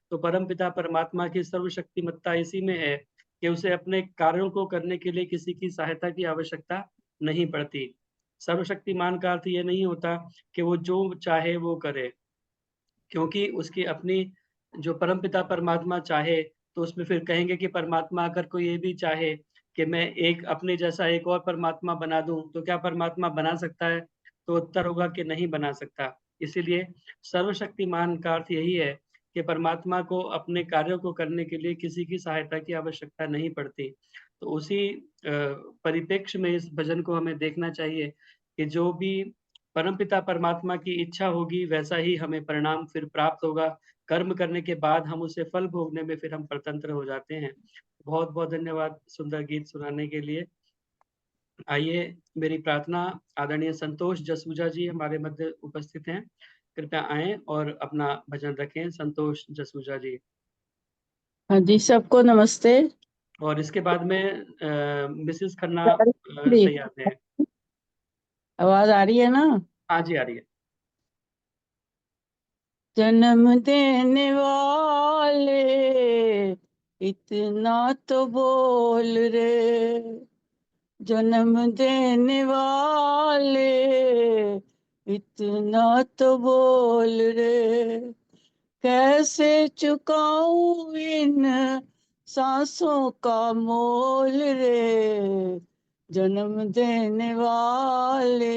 तो परमपिता परमात्मा की सर्वशक्तिमत्ता इसी में है कि उसे अपने कार्यों को करने के लिए किसी की सहायता की आवश्यकता नहीं पड़ती। सर्वशक्तिमान का अर्थ ये नहीं होता कि वो जो चाहे वो करे, क्योंकि उसकी अपनी जो परमपिता परमात्मा चाहे तो उसमें फिर कहेंगे कि परमात्मा अगर कोई ये भी चाहे कि मैं एक अपने जैसा एक और परमात्मा बना दूं तो क्या परमात्मा बना सकता है? तो उत्तर होगा कि नहीं बना सकता। इसीलिए सर्वशक्तिमान का अर्थ यही है कि परमात्मा को अपने कार्यों को करने के लिए किसी की सहायता की आवश्यकता नहीं पड़ती। तो उसी परिप्रेक्ष्य में इस भजन को हमें देखना चाहिए कि जो भी परमपिता परमात्मा की इच्छा होगी वैसा ही हमें परिणाम फिर प्राप्त होगा। कर्म करने के बाद हम उसे फल भोगने में फिर हम स्वतंत्र हो जाते हैं। बहुत बहुत धन्यवाद सुंदर गीत सुनाने के लिए। आइए, मेरी प्रार्थना आदरणीय संतोष जसूजा जी हमारे मध्य उपस्थित हैं, कृपया आएं और अपना भजन रखें। संतोष जसूजा जी। हाँ जी, सबको नमस्ते। और इसके बाद में मिसेस खन्ना जी, तैयार हैं। आवाज आ रही है ना? हाँ जी, आ रही है। जन्म देने वाले इतना तो बोल रे, जन्म देने वाले इतना तो बोल रे, कैसे चुकाऊं इन सांसों का मोल रे, जन्म देने वाले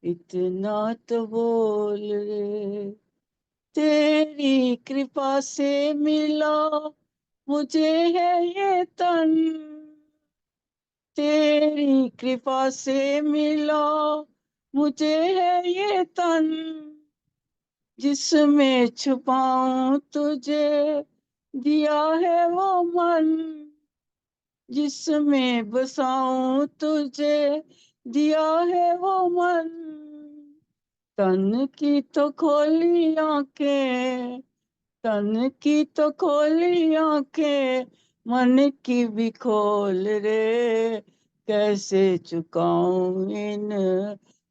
इतना तो बोल रे, तेरी कृपा से मिला मुझे है ये तन, तेरी कृपा से मिला मुझे है ये तन, जिसमें छुपाऊं तुझे दिया है वो मन, जिसमें बसाऊं तुझे दिया है वो मन, तन की तो खोली आंखें, तन की तो खोली आंखें, मन की भी खोल रे, कैसे चुकाऊं इन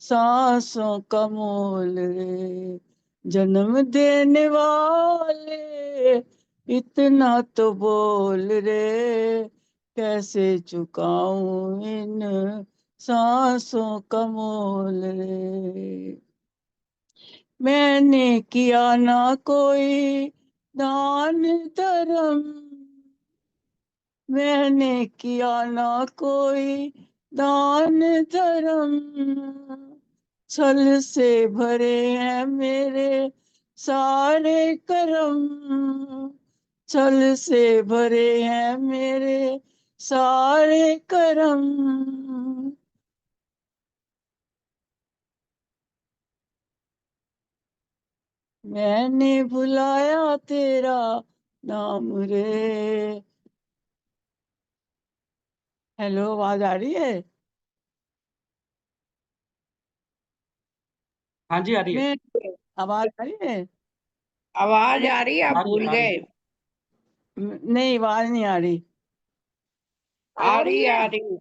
सांसों का मोल रे, जन्म देने वाले इतना तो बोल रे, कैसे चुकाऊं इन सांसों का मोल रे, मैंने किया ना कोई दान धर्म, मैंने किया ना कोई दान धर्म, छल से भरे हैं मेरे सारे कर्म, छल से भरे हैं मेरे सारे कर्म, मैंने बुलाया तेरा नाम रे। हेलो, आवाज आ रही है? हाँ जी, आ रही है। मैं आवाज आ रही है? आवाज आ रही है, आप आ रही है, भूल आ रही गए। है। नहीं, आवाज नहीं आ रही। आ रही है, आ रही।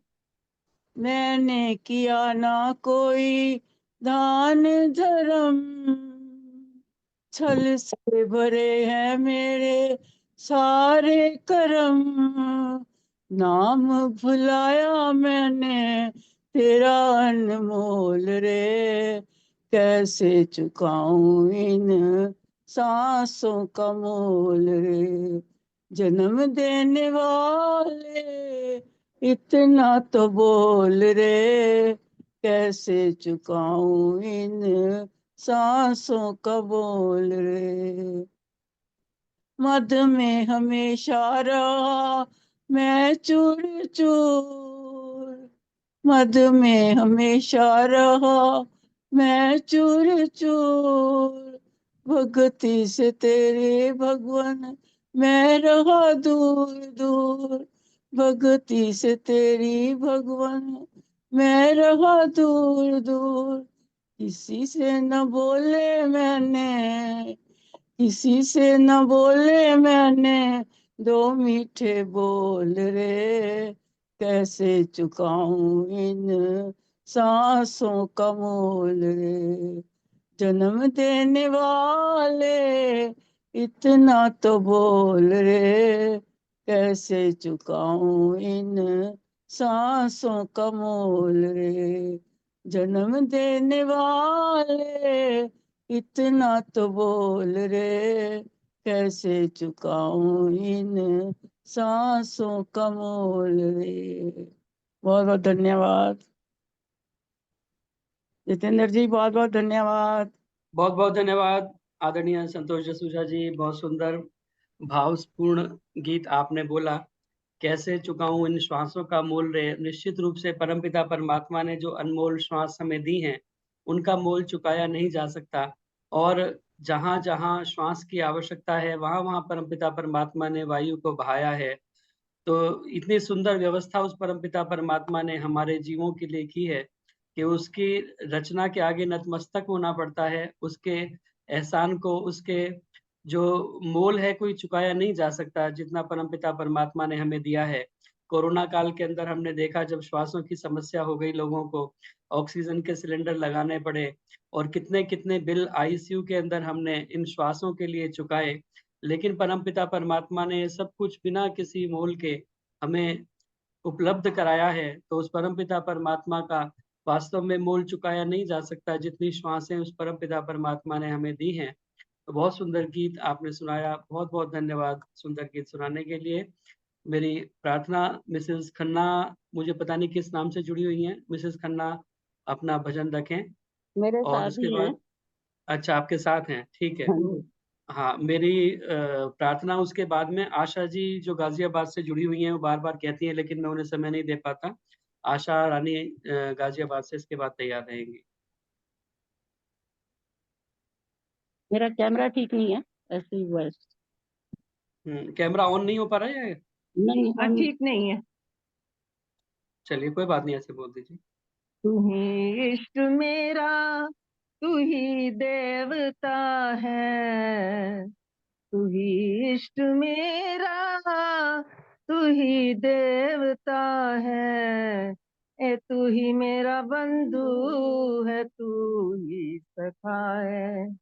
मैंने किया ना कोई दान धर्म, छल से भरे हैं मेरे सारे कर्म, नाम भुलाया मैंने तेरा अनमोल रे, कैसे चुकाऊं इन सांसों का मोल रे, जन्म देने वाले इतना तो बोल रे, कैसे चुकाऊं इन सांसों का बोल रे। मध में हमेशा रहा मैं चूर चूर, मध में हमेशा रहा मैं चूर चूर, भक्ति से तेरे भगवन मैं रहा दूर दूर, भक्ति से तेरी भगवन मैं रहा दूर दूर। किसी से न बोले मैंने, किसी से न बोले मैंने दो मीठे बोल रे, कैसे चुकाऊं इन सांसों का मोल रे। जन्म देने वाले इतना तो बोल रे, कैसे चुकाऊं इन सांसों का मोल रे। जन्म देने वाले इतना तो बोल रे, कैसे चुकाऊं इन सांसों का मोल रे। बहुत बहुत धन्यवाद जितेंद्र जी, बहुत बहुत धन्यवाद। बहुत बहुत धन्यवाद आदरणीय संतोष जसूजा जी, बहुत सुंदर भावपूर्ण गीत आपने बोला। कैसे चुकाऊं इन श्वासों का मोल रे। निश्चित रूप से परमपिता परमात्मा ने जो अनमोल श्वास हमें दी हैं, उनका मोल चुकाया नहीं जा सकता। और जहां जहां श्वास की आवश्यकता है, वहां वहां परमपिता परमात्मा ने वायु को बहाया है। तो इतनी सुंदर व्यवस्था उस परमपिता परमात्मा ने हमारे जीवों के लिए की है कि उसकी रचना के आगे नतमस्तक होना पड़ता है। उसके एहसान को, उसके जो मोल है, कोई चुकाया नहीं जा सकता जितना परमपिता परमात्मा ने हमें दिया है। कोरोना काल के अंदर हमने देखा, जब श्वासों की समस्या हो गई, लोगों को ऑक्सीजन के सिलेंडर लगाने पड़े और कितने कितने बिल आईसीयू के अंदर हमने इन श्वासों के लिए चुकाए। लेकिन परमपिता परमात्मा ने सब कुछ बिना किसी मोल के हमें उपलब्ध कराया है। तो उस परमपिता परमात्मा का वास्तव में मोल चुकाया नहीं जा सकता, जितनी श्वासें उस परमपिता परमात्मा ने हमें दी हैं। तो बहुत सुंदर गीत आपने सुनाया, बहुत बहुत धन्यवाद सुंदर गीत सुनाने के लिए। मेरी प्रार्थना, मिसेस खन्ना मुझे पता नहीं किस नाम से जुड़ी हुई हैं, मिसेस खन्ना अपना भजन रखें। मेरे और साथ उसके ही हैं। बाद, अच्छा आपके साथ हैं, ठीक है। हाँ जी। हाँ, मेरी प्रार्थना उसके बाद में आशा जी जो गाजियाबाद से जुड़ी हुई हैं, वो बार बार कहती हैं, लेकिन मैं उन्हें समय नहीं दे पाता। आशा रानी गाजियाबाद से इसके बाद तैयार रहेंगी। मेरा कैमरा ठीक नहीं है, ऐसी वॉइस कैमरा ऑन नहीं हो पा रहा है? नहीं, ठीक नहीं है। चलिए कोई बात नहीं, ऐसे बोल दीजिए। तू ही इष्ट मेरा, तू ही देवता है, तू ही इष्ट मेरा, तू ही देवता है, ए तू ही मेरा बंधु है, तू ही सखा है,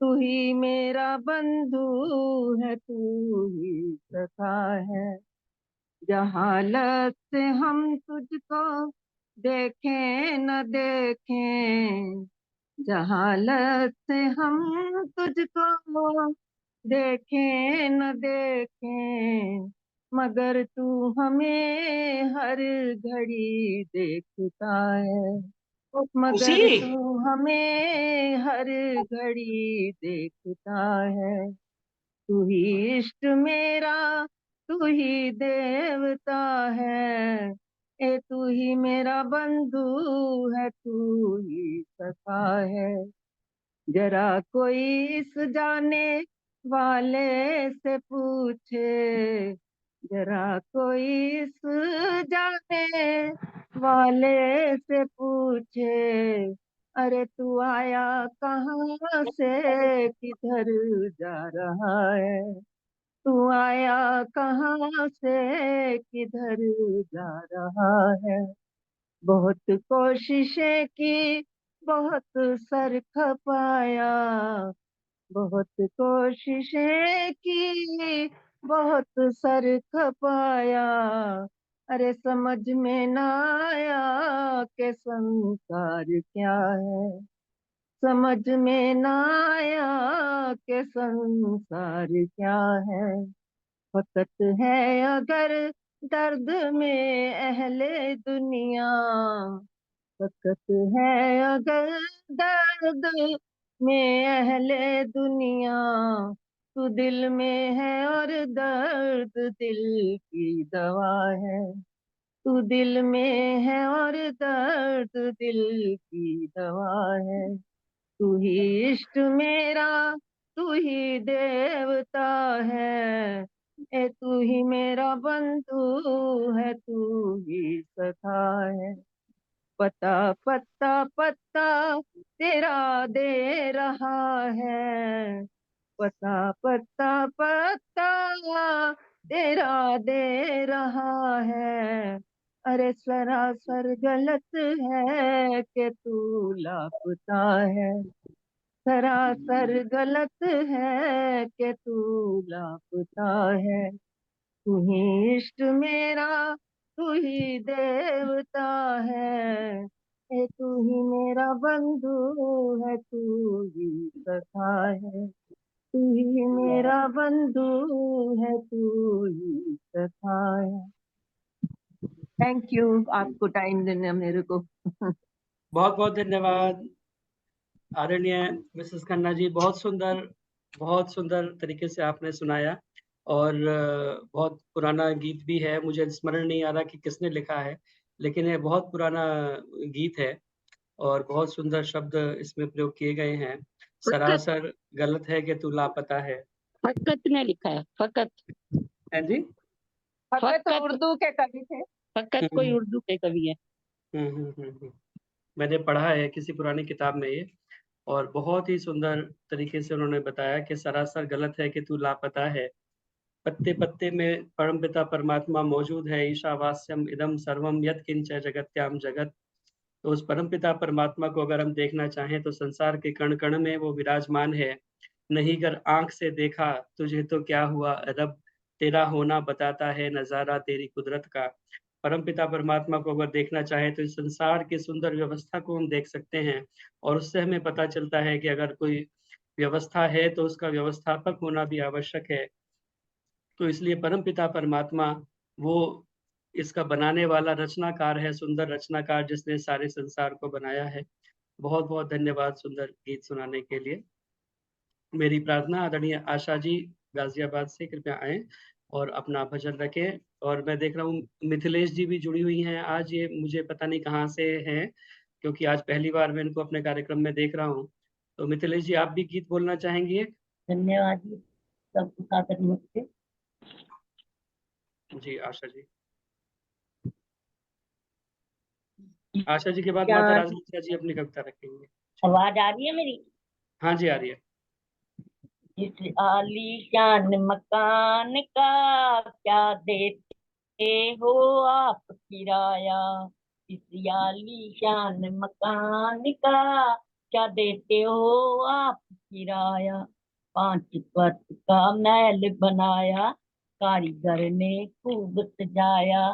तू ही मेरा बंधु है, तू ही सखा है। जहालत से हम तुझको देखें न देखें, जहालत से हम तुझको देखें न देखें, मगर तू हमें हर घड़ी देखता है, मगर तू हमें हर घड़ी देखता है। तू ही इष्ट मेरा, तू ही देवता है, ए तू ही मेरा बंधु है, तू ही सखा है। जरा कोई इस जाने वाले से पूछे, जरा कोई इस जाने वाले से पूछे, अरे तू आया कहाँ से, किधर जा रहा है, तू आया कहाँ से, किधर जा रहा है। बहुत कोशिशें की, बहुत सर खपाया, बहुत कोशिशें की, बहुत सर खपाया, अरे समझ में ना आया कि संसार क्या है, समझ में ना आया कि संसार क्या है। वक्त है अगर दर्द में अहले दुनिया, वक्त है अगर दर्द में अहले दुनिया, तू दिल में है और दर्द दिल की दवा है। तू दिल में है और दर्द दिल की दवा है। तू ही इष्ट मेरा, तू ही देवता है। ए तू ही मेरा बंधु है, तू ही सखा है। पता पत्ता पत्ता तेरा दे रहा है। पता पत्ता पत्ता तेरा दे रहा है। अरे सरासर गलत है कि तू लापता है। सरासर गलत है कि तू लापता है। तू ही इष्ट मेरा, तू ही देवता है। ए तू ही मेरा बंधु है, तू ही सखा है। तू ही मेरा बंधु है, तू ही सखा है। थैंक यू आपको टाइम देने मेरे को। बहुत बहुत धन्यवाद आदरणीय मिसेस खन्ना जी। बहुत सुंदर तरीके से आपने सुनाया और बहुत पुराना गीत भी है। मुझे स्मरण नहीं आ रहा कि किसने लिखा है, लेकिन ये बहुत पुराना गीत है और बहुत सुंदर शब्द इसमें प्रयोग किए गए हैं। सरासर गलत है कि तू लापता है। फकत ने लिखा है, फकत। हैं जी? फकत फकत। उर्दू के कवि थे। फकत कोई उर्दू के कवि है। मैंने पढ़ा है किसी पुरानी किताब में ये, और बहुत ही सुंदर तरीके से उन्होंने बताया कि सरासर गलत है कि तू लापता है। पत्ते पत्ते में परमपिता परमात्मा मौजूद है। ईशावास्यम इदम सर्वम यत् किंच जगत्याम जगत। तो उस परमपिता परमात्मा को अगर हम देखना चाहें तो संसार के कण कण में वो विराजमान है। नहीं कर आंख से देखा तुझे तो क्या हुआ रब, तेरा होना बताता है नजारा तेरी कुदरत का। परमपिता परमात्मा को अगर देखना चाहे तो इस संसार की सुंदर व्यवस्था को हम देख सकते हैं, और उससे हमें पता चलता है कि अगर कोई व्यवस्था है तो उसका व्यवस्थापक होना भी आवश्यक है। तो इसलिए परमपिता परमात्मा वो इसका बनाने वाला रचनाकार है, सुंदर रचनाकार जिसने सारे संसार को बनाया है। बहुत बहुत धन्यवाद सुंदर गीत सुनाने के लिए। मेरी प्रार्थना आदरणीय आशा जी गाजियाबाद से कृपया आए और अपना भजन रखें। और मैं देख रहा हूँ मिथिलेश जी भी जुड़ी हुई हैं आज। ये मुझे पता नहीं कहाँ से हैं, क्योंकि आज पहली बार मैं इनको अपने कार्यक्रम में देख रहा हूँ। तो मिथिलेश जी, आप भी गीत बोलना चाहेंगे? धन्यवाद जी, सबको सादर नमस्ते। जी आशा जी। आशा जी के बाद माता जान, राजमित्रा जी अपनी कविता रखेंगे। आवाज आ रही है मेरी? हाँ जी, आ रही है। इस आलीशान मकान का क्या देते हो आप किराया? इस आलीशान मकान का क्या देते हो आप किराया? 5 पत का महल बनाया, कारीगर ने खूब सजाया।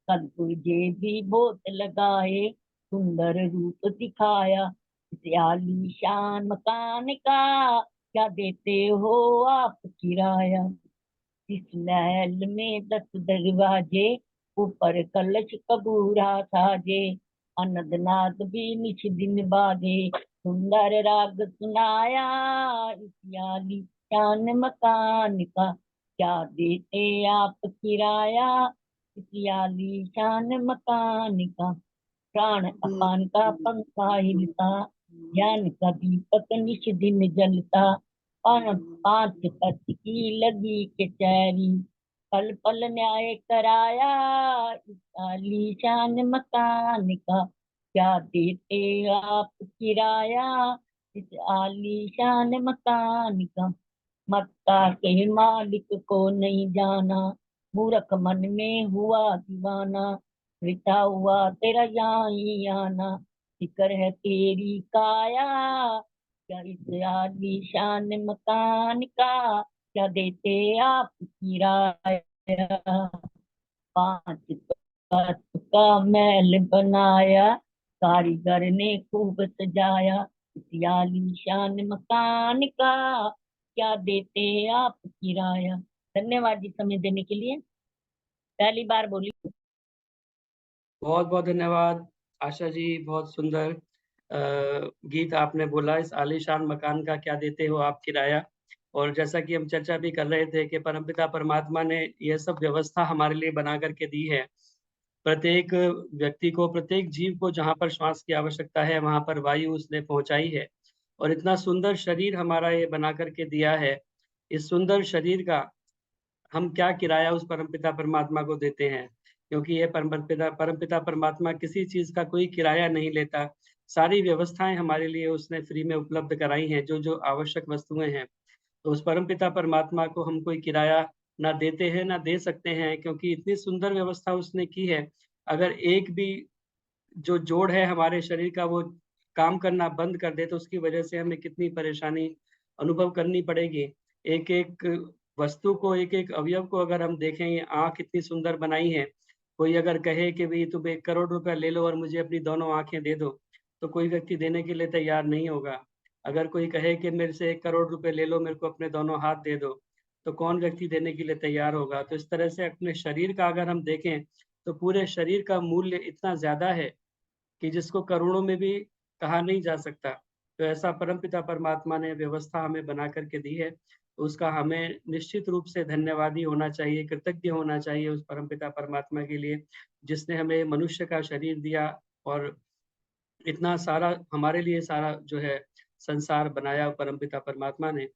कल तुझे भी बहुत लगाए, सुंदर रूप दिखाया। इस आलीशान मकान का क्या देते हो आप किराया? इस महल में 10 दरवाजे, ऊपर कलश कबूरा साजे। अनदनाद भी निछ दिन बाजे, सुंदर राग सुनाया। इस आलीशान मकान का क्या देते आप किराया? इस आलीशान मकान का प्राण अपान का पंखा हिलता, ज्ञान का दीपक निश दिन जलता। 5 पत की लगी कचहरी, पल पल न्याय कराया। इस आलीशान मकान का क्या देते आप किराया? इस आलीशान मकान का मक्का के मालिक को नहीं जाना, मूर्ख मन में हुआ दीवाना। रिता हुआ तेरा यहाँ ही आना, फिक्र है तेरी काया। क्या इस आलीशान मकान का क्या देते आप किराया? 5 तख्त का महल बनाया, कारीगर ने खूब सजाया। इस आलीशान मकान का क्या देते आप किराया? धन्यवाद जी समय देने के लिए। पहली बार बोली। बहुत बहुत धन्यवाद आशा जी, बहुत सुंदर। गीत आपने बोला, इस आलीशान मकान का क्या देते हो आप किराया। और जैसा कि हम चर्चा भी कर रहे थे कि परमपिता परमात्मा ने ये सब व्यवस्था हमारे लिए बना करके दी है। प्रत्येक व्यक्ति को, प्रत्येक जीव को जहाँ पर श्वास की आवश्यकता है, वहाँ पर वायु उसने पहुँचाई है। और इतना सुंदर शरीर हमारा ये बना करके दिया है, इस सुंदर शरीर का हम क्या किराया उस परमपिता परमात्मा को देते हैं, क्योंकि ये परमपिता परमात्मा किसी चीज़ का कोई किराया नहीं लेता। सारी व्यवस्थाएँ हमारे लिए उसने फ्री में उपलब्ध कराई हैं, जो आवश्यक वस्तुएँ हैं। तो उस परमपिता परमात्मा को हम कोई किराया ना देते हैं, ना दे सकते हैं, क्योंकि इतनी सुंदर व्यवस्था उसने की है। अगर एक भी जो जोड़ है हमारे शरीर का वो काम करना बंद कर दे, तो उसकी वजह से हमें कितनी परेशानी अनुभव करनी पड़ेगी। एक-एक वस्तु को, एक-एक अवयव को अगर हम देखें, ये आँख इतनी सुंदर बनाई है। कोई अगर कहे कि भई तुम 1 करोड़ रुपया ले लो और मुझे अपनी दोनों आँखें दे दो, तो कोई व्यक्ति देने के लिए तैयार नहीं होगा। अगर कोई कहे कि मेरे से 1 करोड़ रुपए ले लो, मेरे को अपने दोनों हाथ दे दो, तो कौन व्यक्ति देने के लिए तैयार होगा? तो इस तरह से अपने शरीर का अगर हम देखें, तो पूरे शरीर का मूल्य इतना ज़्यादा है कि जिसको करोड़ों में भी कहा नहीं जा सकता। तो ऐसा परमपिता परमात्मा ने व्यवस्था हमें बना कर के दी है, तो उसका हमें निश्चित रूप से धन्यवादी होना चाहिए, कृतज्ञ होना चाहिए उस परमपिता परमात्मा के लिए, जिसने हमें मनुष्य का शरीर दिया और इतना सारा हमारे लिए सारा जो है संसार बनाया परमपिता परमात्मा ने।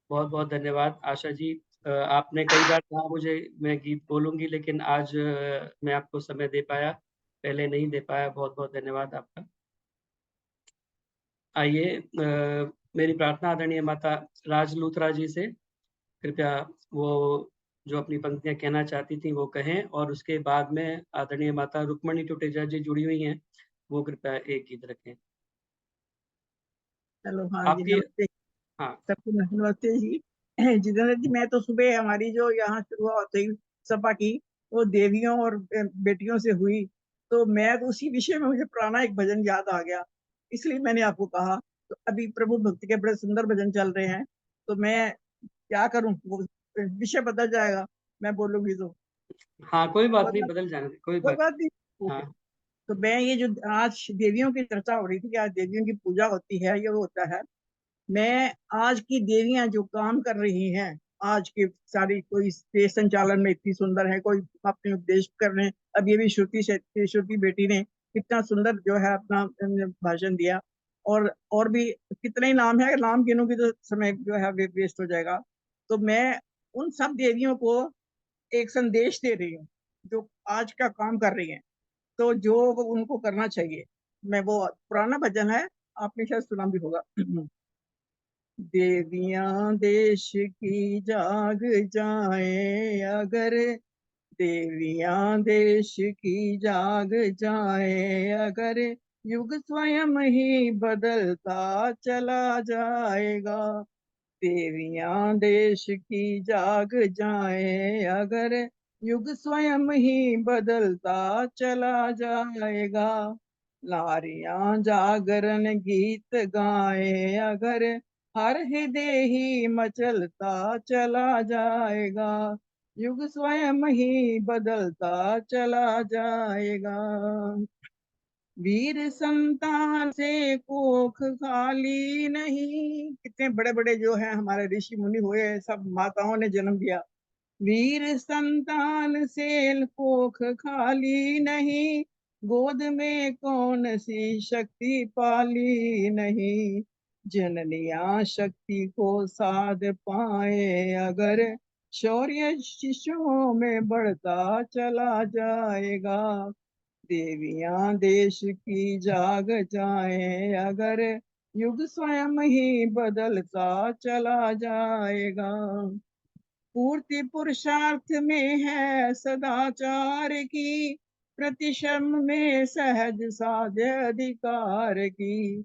बहुत-बहुत धन्यवाद आशा जी। आपने कई बार कहा मुझे मैं गीत बोलूँगी, लेकिन आज मैं आपको समय दे पाया, पहले नहीं दे पाया। बहुत-बहुत धन्यवाद आपका। आइए मेरी प्रार्थना आदरणीय माता राज लूथरा जी से, कृपया वो जो अपनी पंक्तियाँ कहना चाहती थीं वो कहें, और उसके बाद में आदरणीय माता रुक्मणी टुटेजा जी जुड़ी हुई हैं, वो कृपया एक गीत रखें। हेलो, हाँ जी, आपकी नमस्ते हाँ, सबको। नमस्ते जी। जितेंद्र जी, मैं तो सुबह हमारी जो यहाँ शुरुआत हुई सभा की, वो देवियों और बेटियों से हुई, तो मैं तो उसी विषय में मुझे पुराना एक भजन याद आ गया, इसलिए मैंने आपको कहा। तो अभी प्रभु भक्ति के बड़े सुंदर भजन चल रहे हैं, तो मैं क्या करूं, वो विषय बदल जाएगा मैं बोलूंगी तो। हाँ, कोई बात कोई नहीं, बात बदल जाने दें, कोई कोई बात बात नहीं। ओके। हाँ, तो मैं ये जो आज देवियों की चर्चा हो रही थी कि आज देवियों की पूजा होती है, ये होता है। मैं आज की देवियां जो काम कर रही हैं, आज की सारी, कोई देश संचालन में इतनी सुंदर है, कोई अपने उपदेश कर रहे हैं। अब ये भी श्रुति बेटी ने कितना सुंदर जो है अपना भाषण दिया। और भी कितने ही नाम है, नाम गिनूंगी तो समय जो है वेस्ट हो जाएगा। तो मैं उन सब देवियों को एक संदेश दे रही हूँ जो आज का काम कर रही हैं, तो जो उनको करना चाहिए। मैं वो पुराना भजन है, आपने शायद सुना भी होगा। देवियां देश की जाग जाए अगर, देवियां देश की जाग जाए अगर, युग स्वयं ही बदलता चला जाएगा। देवियां देश की जाग जाए अगर, युग स्वयं ही बदलता चला जाएगा। नारियां जागरण गीत गाए अगर, हर हृदय ही मचलता चला जाएगा। युग स्वयं ही बदलता चला जाएगा। वीर संतान से कोख खाली नहीं, कितने बड़े बड़े जो है हमारे ऋषि मुनि हुए, सब माताओं ने जन्म दिया। वीर संतान से कोख खाली नहीं, गोद में कौन सी शक्ति पाली नहीं। जननिया शक्ति को साध पाए अगर, शौर्य शिशुओं में बढ़ता चला जाएगा। देवियां देश की जाग जाए अगर, युग स्वयं ही बदलता चला जाएगा। पूर्ति पुरुषार्थ में है सदाचार की, प्रतिश्रम में सहज साध्य अधिकार की।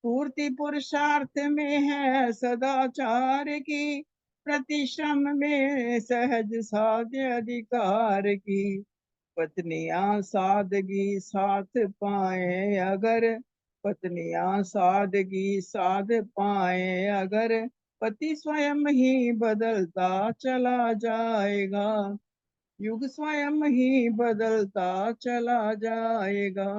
पूर्ति पुरुषार्थ में है सदाचार की, प्रतिश्रम में सहज साध्य अधिकार की। पत्नियां सादगी साथ पाए अगर, पत्नियां सादगी साध पाए अगर, पति स्वयं ही बदलता चला जाएगा। युग स्वयं ही बदलता चला जाएगा।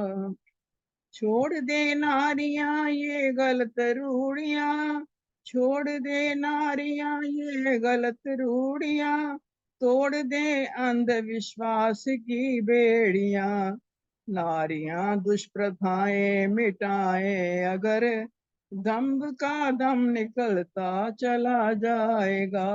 छोड़ दे नारियां ये गलत रूढ़ियां, छोड़ दे नारियां ये गलत रूढ़ियां, तोड़ दे अंधविश्वास की बेड़ियां। नारियां दुष्प्रथाएं मिटाए अगर, दंभ का दम निकलता चला जाएगा।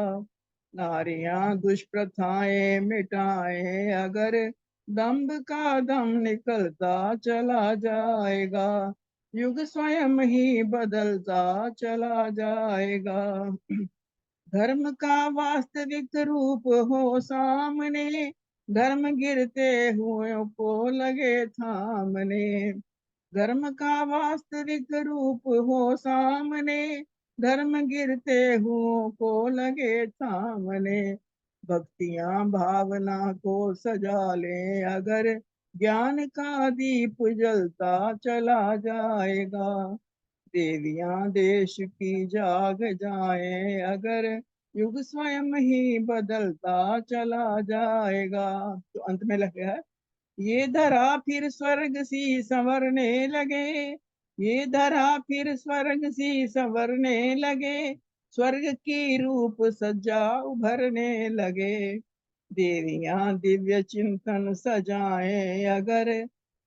नारियां दुष्प्रथाएं मिटाए अगर, दंभ का दम निकलता चला जाएगा। युग स्वयं ही बदलता चला जाएगा। धर्म का वास्तविक रूप हो सामने, धर्म गिरते हुए को लगे थामने। धर्म का वास्तविक रूप हो सामने, धर्म गिरते हुओं को लगे थामने। भक्तियां भावना को सजा ले अगर, ज्ञान का दीप जलता चला जाएगा। देवियां देश की जाग जाए अगर, युग स्वयं ही बदलता चला जाएगा। तो अंत में लगे है, ये धरा फिर स्वर्ग सी संवरने लगे, ये धरा फिर स्वर्ग सी संवरने लगे, स्वर्ग की रूप सज्जा उभरने लगे। देवियां दिव्य चिंतन सजाए अगर,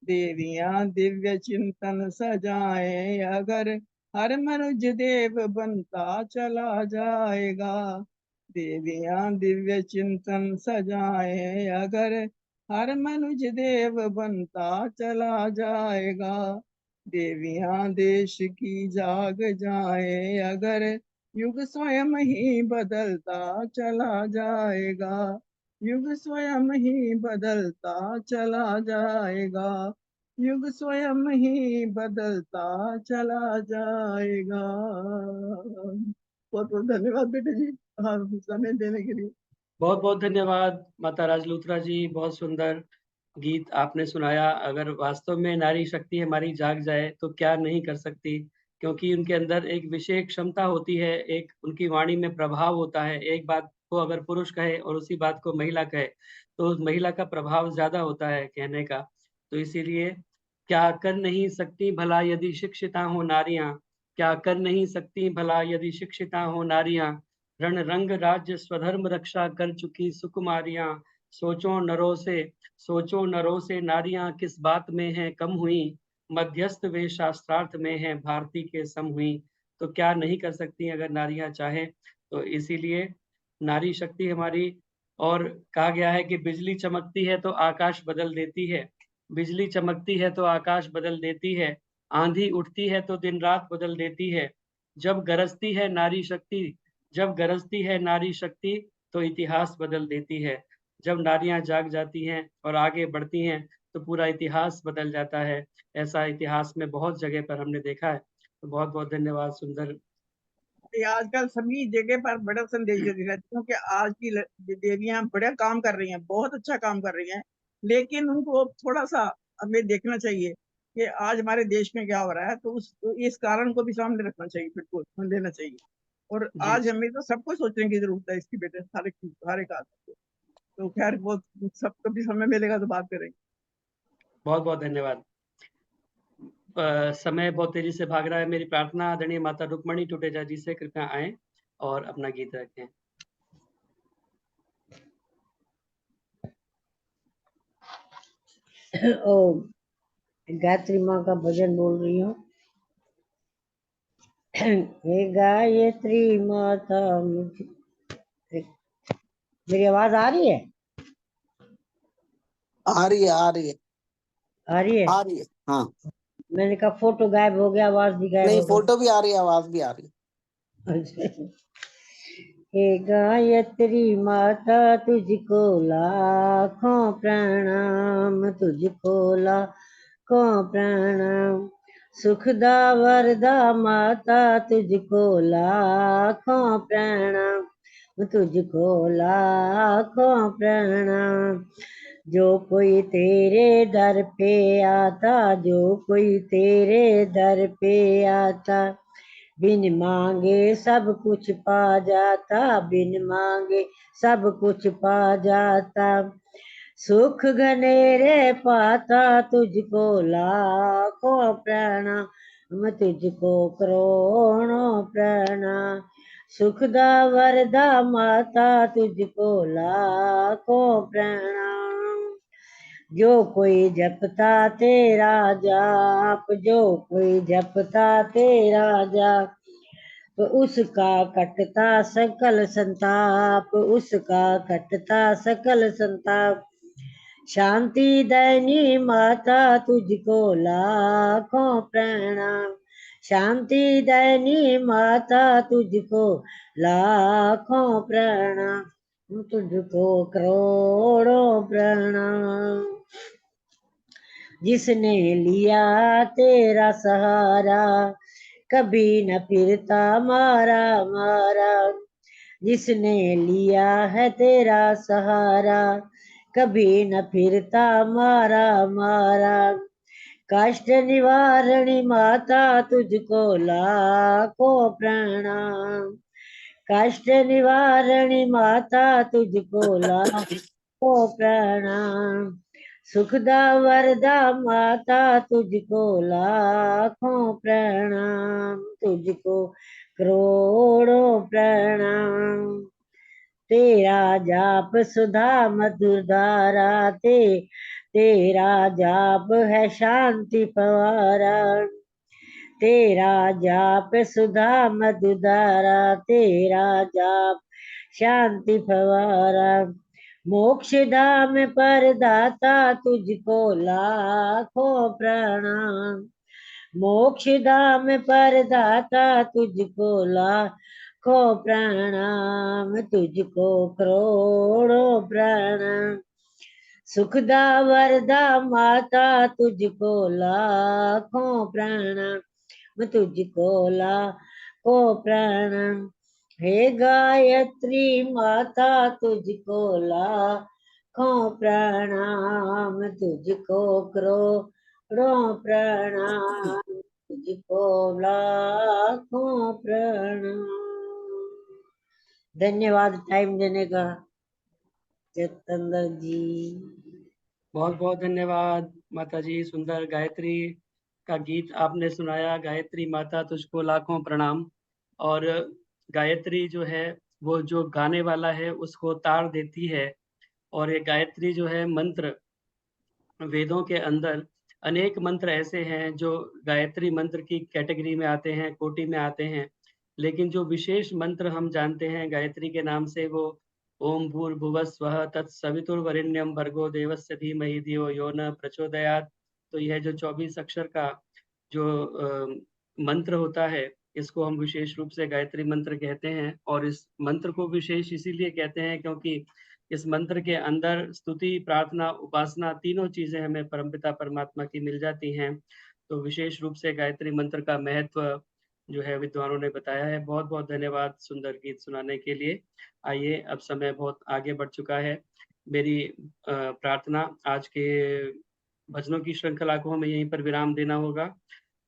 देवियां दिव्य चिंतन सजाए अगर, हर मनुज देव बनता चला जाएगा। देवियां दिव्य चिंतन सजाए अगर, हर मनुज देव बनता चला जाएगा। देवियां देश की जाग जाए अगर, युग स्वयं ही बदलता चला जाएगा। युग स्वयं ही बदलता चला जाएगा। युग स्वयं ही बदलता चला जाएगा। बहुत बहुत धन्यवाद बेटे जी, हाँ समय देने के लिए। बहुत बहुत धन्यवाद माता राजलूथरा जी, बहुत सुंदर गीत आपने सुनाया। अगर वास्तव में नारी शक्ति हमारी जाग जाए तो क्या नहीं कर सकती, क्योंकि उनके अंदर एक विशेष क्षमता होती है, एक उनकी वाणी में प्रभाव होता है। एक बात को अगर पुरुष कहे और उसी बात को महिला कहे तो उस महिला का प्रभाव ज्यादा होता है कहने का। तो इसीलिए क्या कर नहीं सकती भला यदि शिक्षिता हो नारियां, क्या कर नहीं सकती भला यदि शिक्षिता हो नारियां, रण रंग राज्य स्वधर्म रक्षा कर चुकी सुकुमारियां। सोचो नरों से नारियां किस बात में हैं कम हुई, मध्यस्थ वे शास्त्रार्थ में हैं भारती के सम हुई। तो क्या नहीं कर सकती अगर नारियां चाहें। तो इसीलिए नारी शक्ति हमारी, और कहा गया है कि बिजली चमकती है तो आकाश बदल देती है, बिजली चमकती है तो आकाश बदल देती है, आंधी उठती है तो दिन रात बदल देती है। जब गरजती है नारी शक्ति, जब गरजती है नारी शक्ति तो इतिहास बदल देती है। जब नारियां जाग जाती हैं और आगे बढ़ती हैं तो पूरा इतिहास बदल जाता है। ऐसा इतिहास में बहुत जगह पर हमने देखा है। तो बहुत बहुत धन्यवाद। सुंदर ये आजकल सभी जगह पर बड़ा संदेश देती रहती हूँ कि आज की देवियां बड़ा काम कर रही हैं, बहुत अच्छा काम कर रही हैं, लेकिन उनको थोड़ा सा हमें देखना चाहिए कि आज हमारे देश में क्या हो रहा है। तो इस कारण को भी सामने रखना चाहिए, बिल्कुल ध्यान देना चाहिए। और जी, आज हमें तो सबको सोचने की जरूरत है इसकी बेटे, हर एक आदमी को। तो खैर वो सबको भी समय मिलेगा तो बात करेंगे। बहुत बहुत धन्यवाद। समय बहुत तेजी से भाग रहा है। मेरी प्रार्थना आदरणीय माता रुक्मणी टुटेजा जी से कृपया आए और अपना गीत रखें। ओ गायत्री माँ का भजन बोल रही हूँ। हे गायत्री माता मुझे, मेरी आवाज आ रही है? आ रही है, आ रही है, आ रही है, आ रही है। हाँ मैंने कहा फोटो गायब हो गया, आवाज भी गायब नहीं, हो फोटो भी आ रही है, आवाज भी आ रही है। गई। हे गायत्री माता तुझको लाखों प्रणाम, तुझको लाखों प्रणाम। सुखदा वरदा माता तुझको लाखों प्रणाम, तुझको लाखों प्रणाम। जो कोई तेरे दर पे आता, जो कोई तेरे दर पे आता, बिन मांगे सब कुछ पा जाता, बिन मांगे सब कुछ पा जाता। सुख घनेरे पाता तुझको लाखों प्रणाम, तुझको करोड़ों प्रणाम। सुखदा वरदा माता तुझको लाखों प्रणाम। जो कोई जपता तेरा जाप, जो कोई जपता तेरा जाप, तो उसका कटता सकल संताप, उसका कटता सकल संताप। शांति दैनी माता तुझको लाखों प्रणाम, शांति दैनी माता तुझको लाखों प्रणाम, तुझको करोड़ों प्रणाम। जिसने लिया तेरा सहारा, कभी न फिरता मारा मारा। जिसने लिया है तेरा सहारा, कभी न फिरता मारा मारा। कष्ट निवारणी माता तुझको लाखों प्रणाम, कष्ट निवारणी माता तुझको लाखों प्रणाम। सुखदा वरदा माता तुझको लाखों प्रणाम, तुझको करोड़ों प्रणाम। तेरा जाप सुधा मधुर धारा, तेरा जाप है शांति फवारा। तेरा जाप सुधा मधुर धारा, तेरा जाप शांति फवारा। मोक्ष धाम पर दाता तुझको लाखों प्रणाम, मोक्ष धाम पर दाता तुझको लाखों प्रणाम, तुझको करोड़ों प्रणाम। सुखदा वरदा माता तुझको लाखों प्रणाम, तुझको लाखों प्रणाम। हे गायत्री माता तुझको लाखों प्रणाम, तुझको करोड़ों प्रणाम, तुझको लाखों प्रणाम। धन्यवाद टाइम देने का जतेंद्र जी। बहुत बहुत धन्यवाद माता जी। सुंदर गायत्री का गीत आपने सुनाया। गायत्री माता तुझको लाखों प्रणाम। और गायत्री जो है वो जो गाने वाला है उसको तार देती है। और ये गायत्री जो है मंत्र, वेदों के अंदर अनेक मंत्र ऐसे हैं जो गायत्री मंत्र की कैटेगरी में आते हैं, कोटि में आते हैं। लेकिन जो विशेष मंत्र हम जानते हैं गायत्री के नाम से, वो ओम भूर्भुवस्वः तत्सवितुर्वरेण्यं भर्गो देवस्य धीमहि धियो यो न प्रचोदयात्। तो यह जो 24 अक्षर का जो मंत्र होता है, इसको हम विशेष रूप से गायत्री मंत्र कहते हैं। और इस मंत्र को विशेष इसीलिए कहते हैं क्योंकि इस मंत्र के अंदर स्तुति, प्रार्थना, उपासना तीनों चीजें हमें परमपिता परमात्मा की मिल जाती हैं। तो विशेष रूप से गायत्री मंत्र का महत्व जो है विद्वानों ने बताया है। बहुत बहुत धन्यवाद सुंदर गीत सुनाने के लिए। आइए, अब समय बहुत आगे बढ़ चुका है। मेरी प्रार्थना, आज के भजनों की श्रृंखला को हमें यहीं पर विराम देना होगा।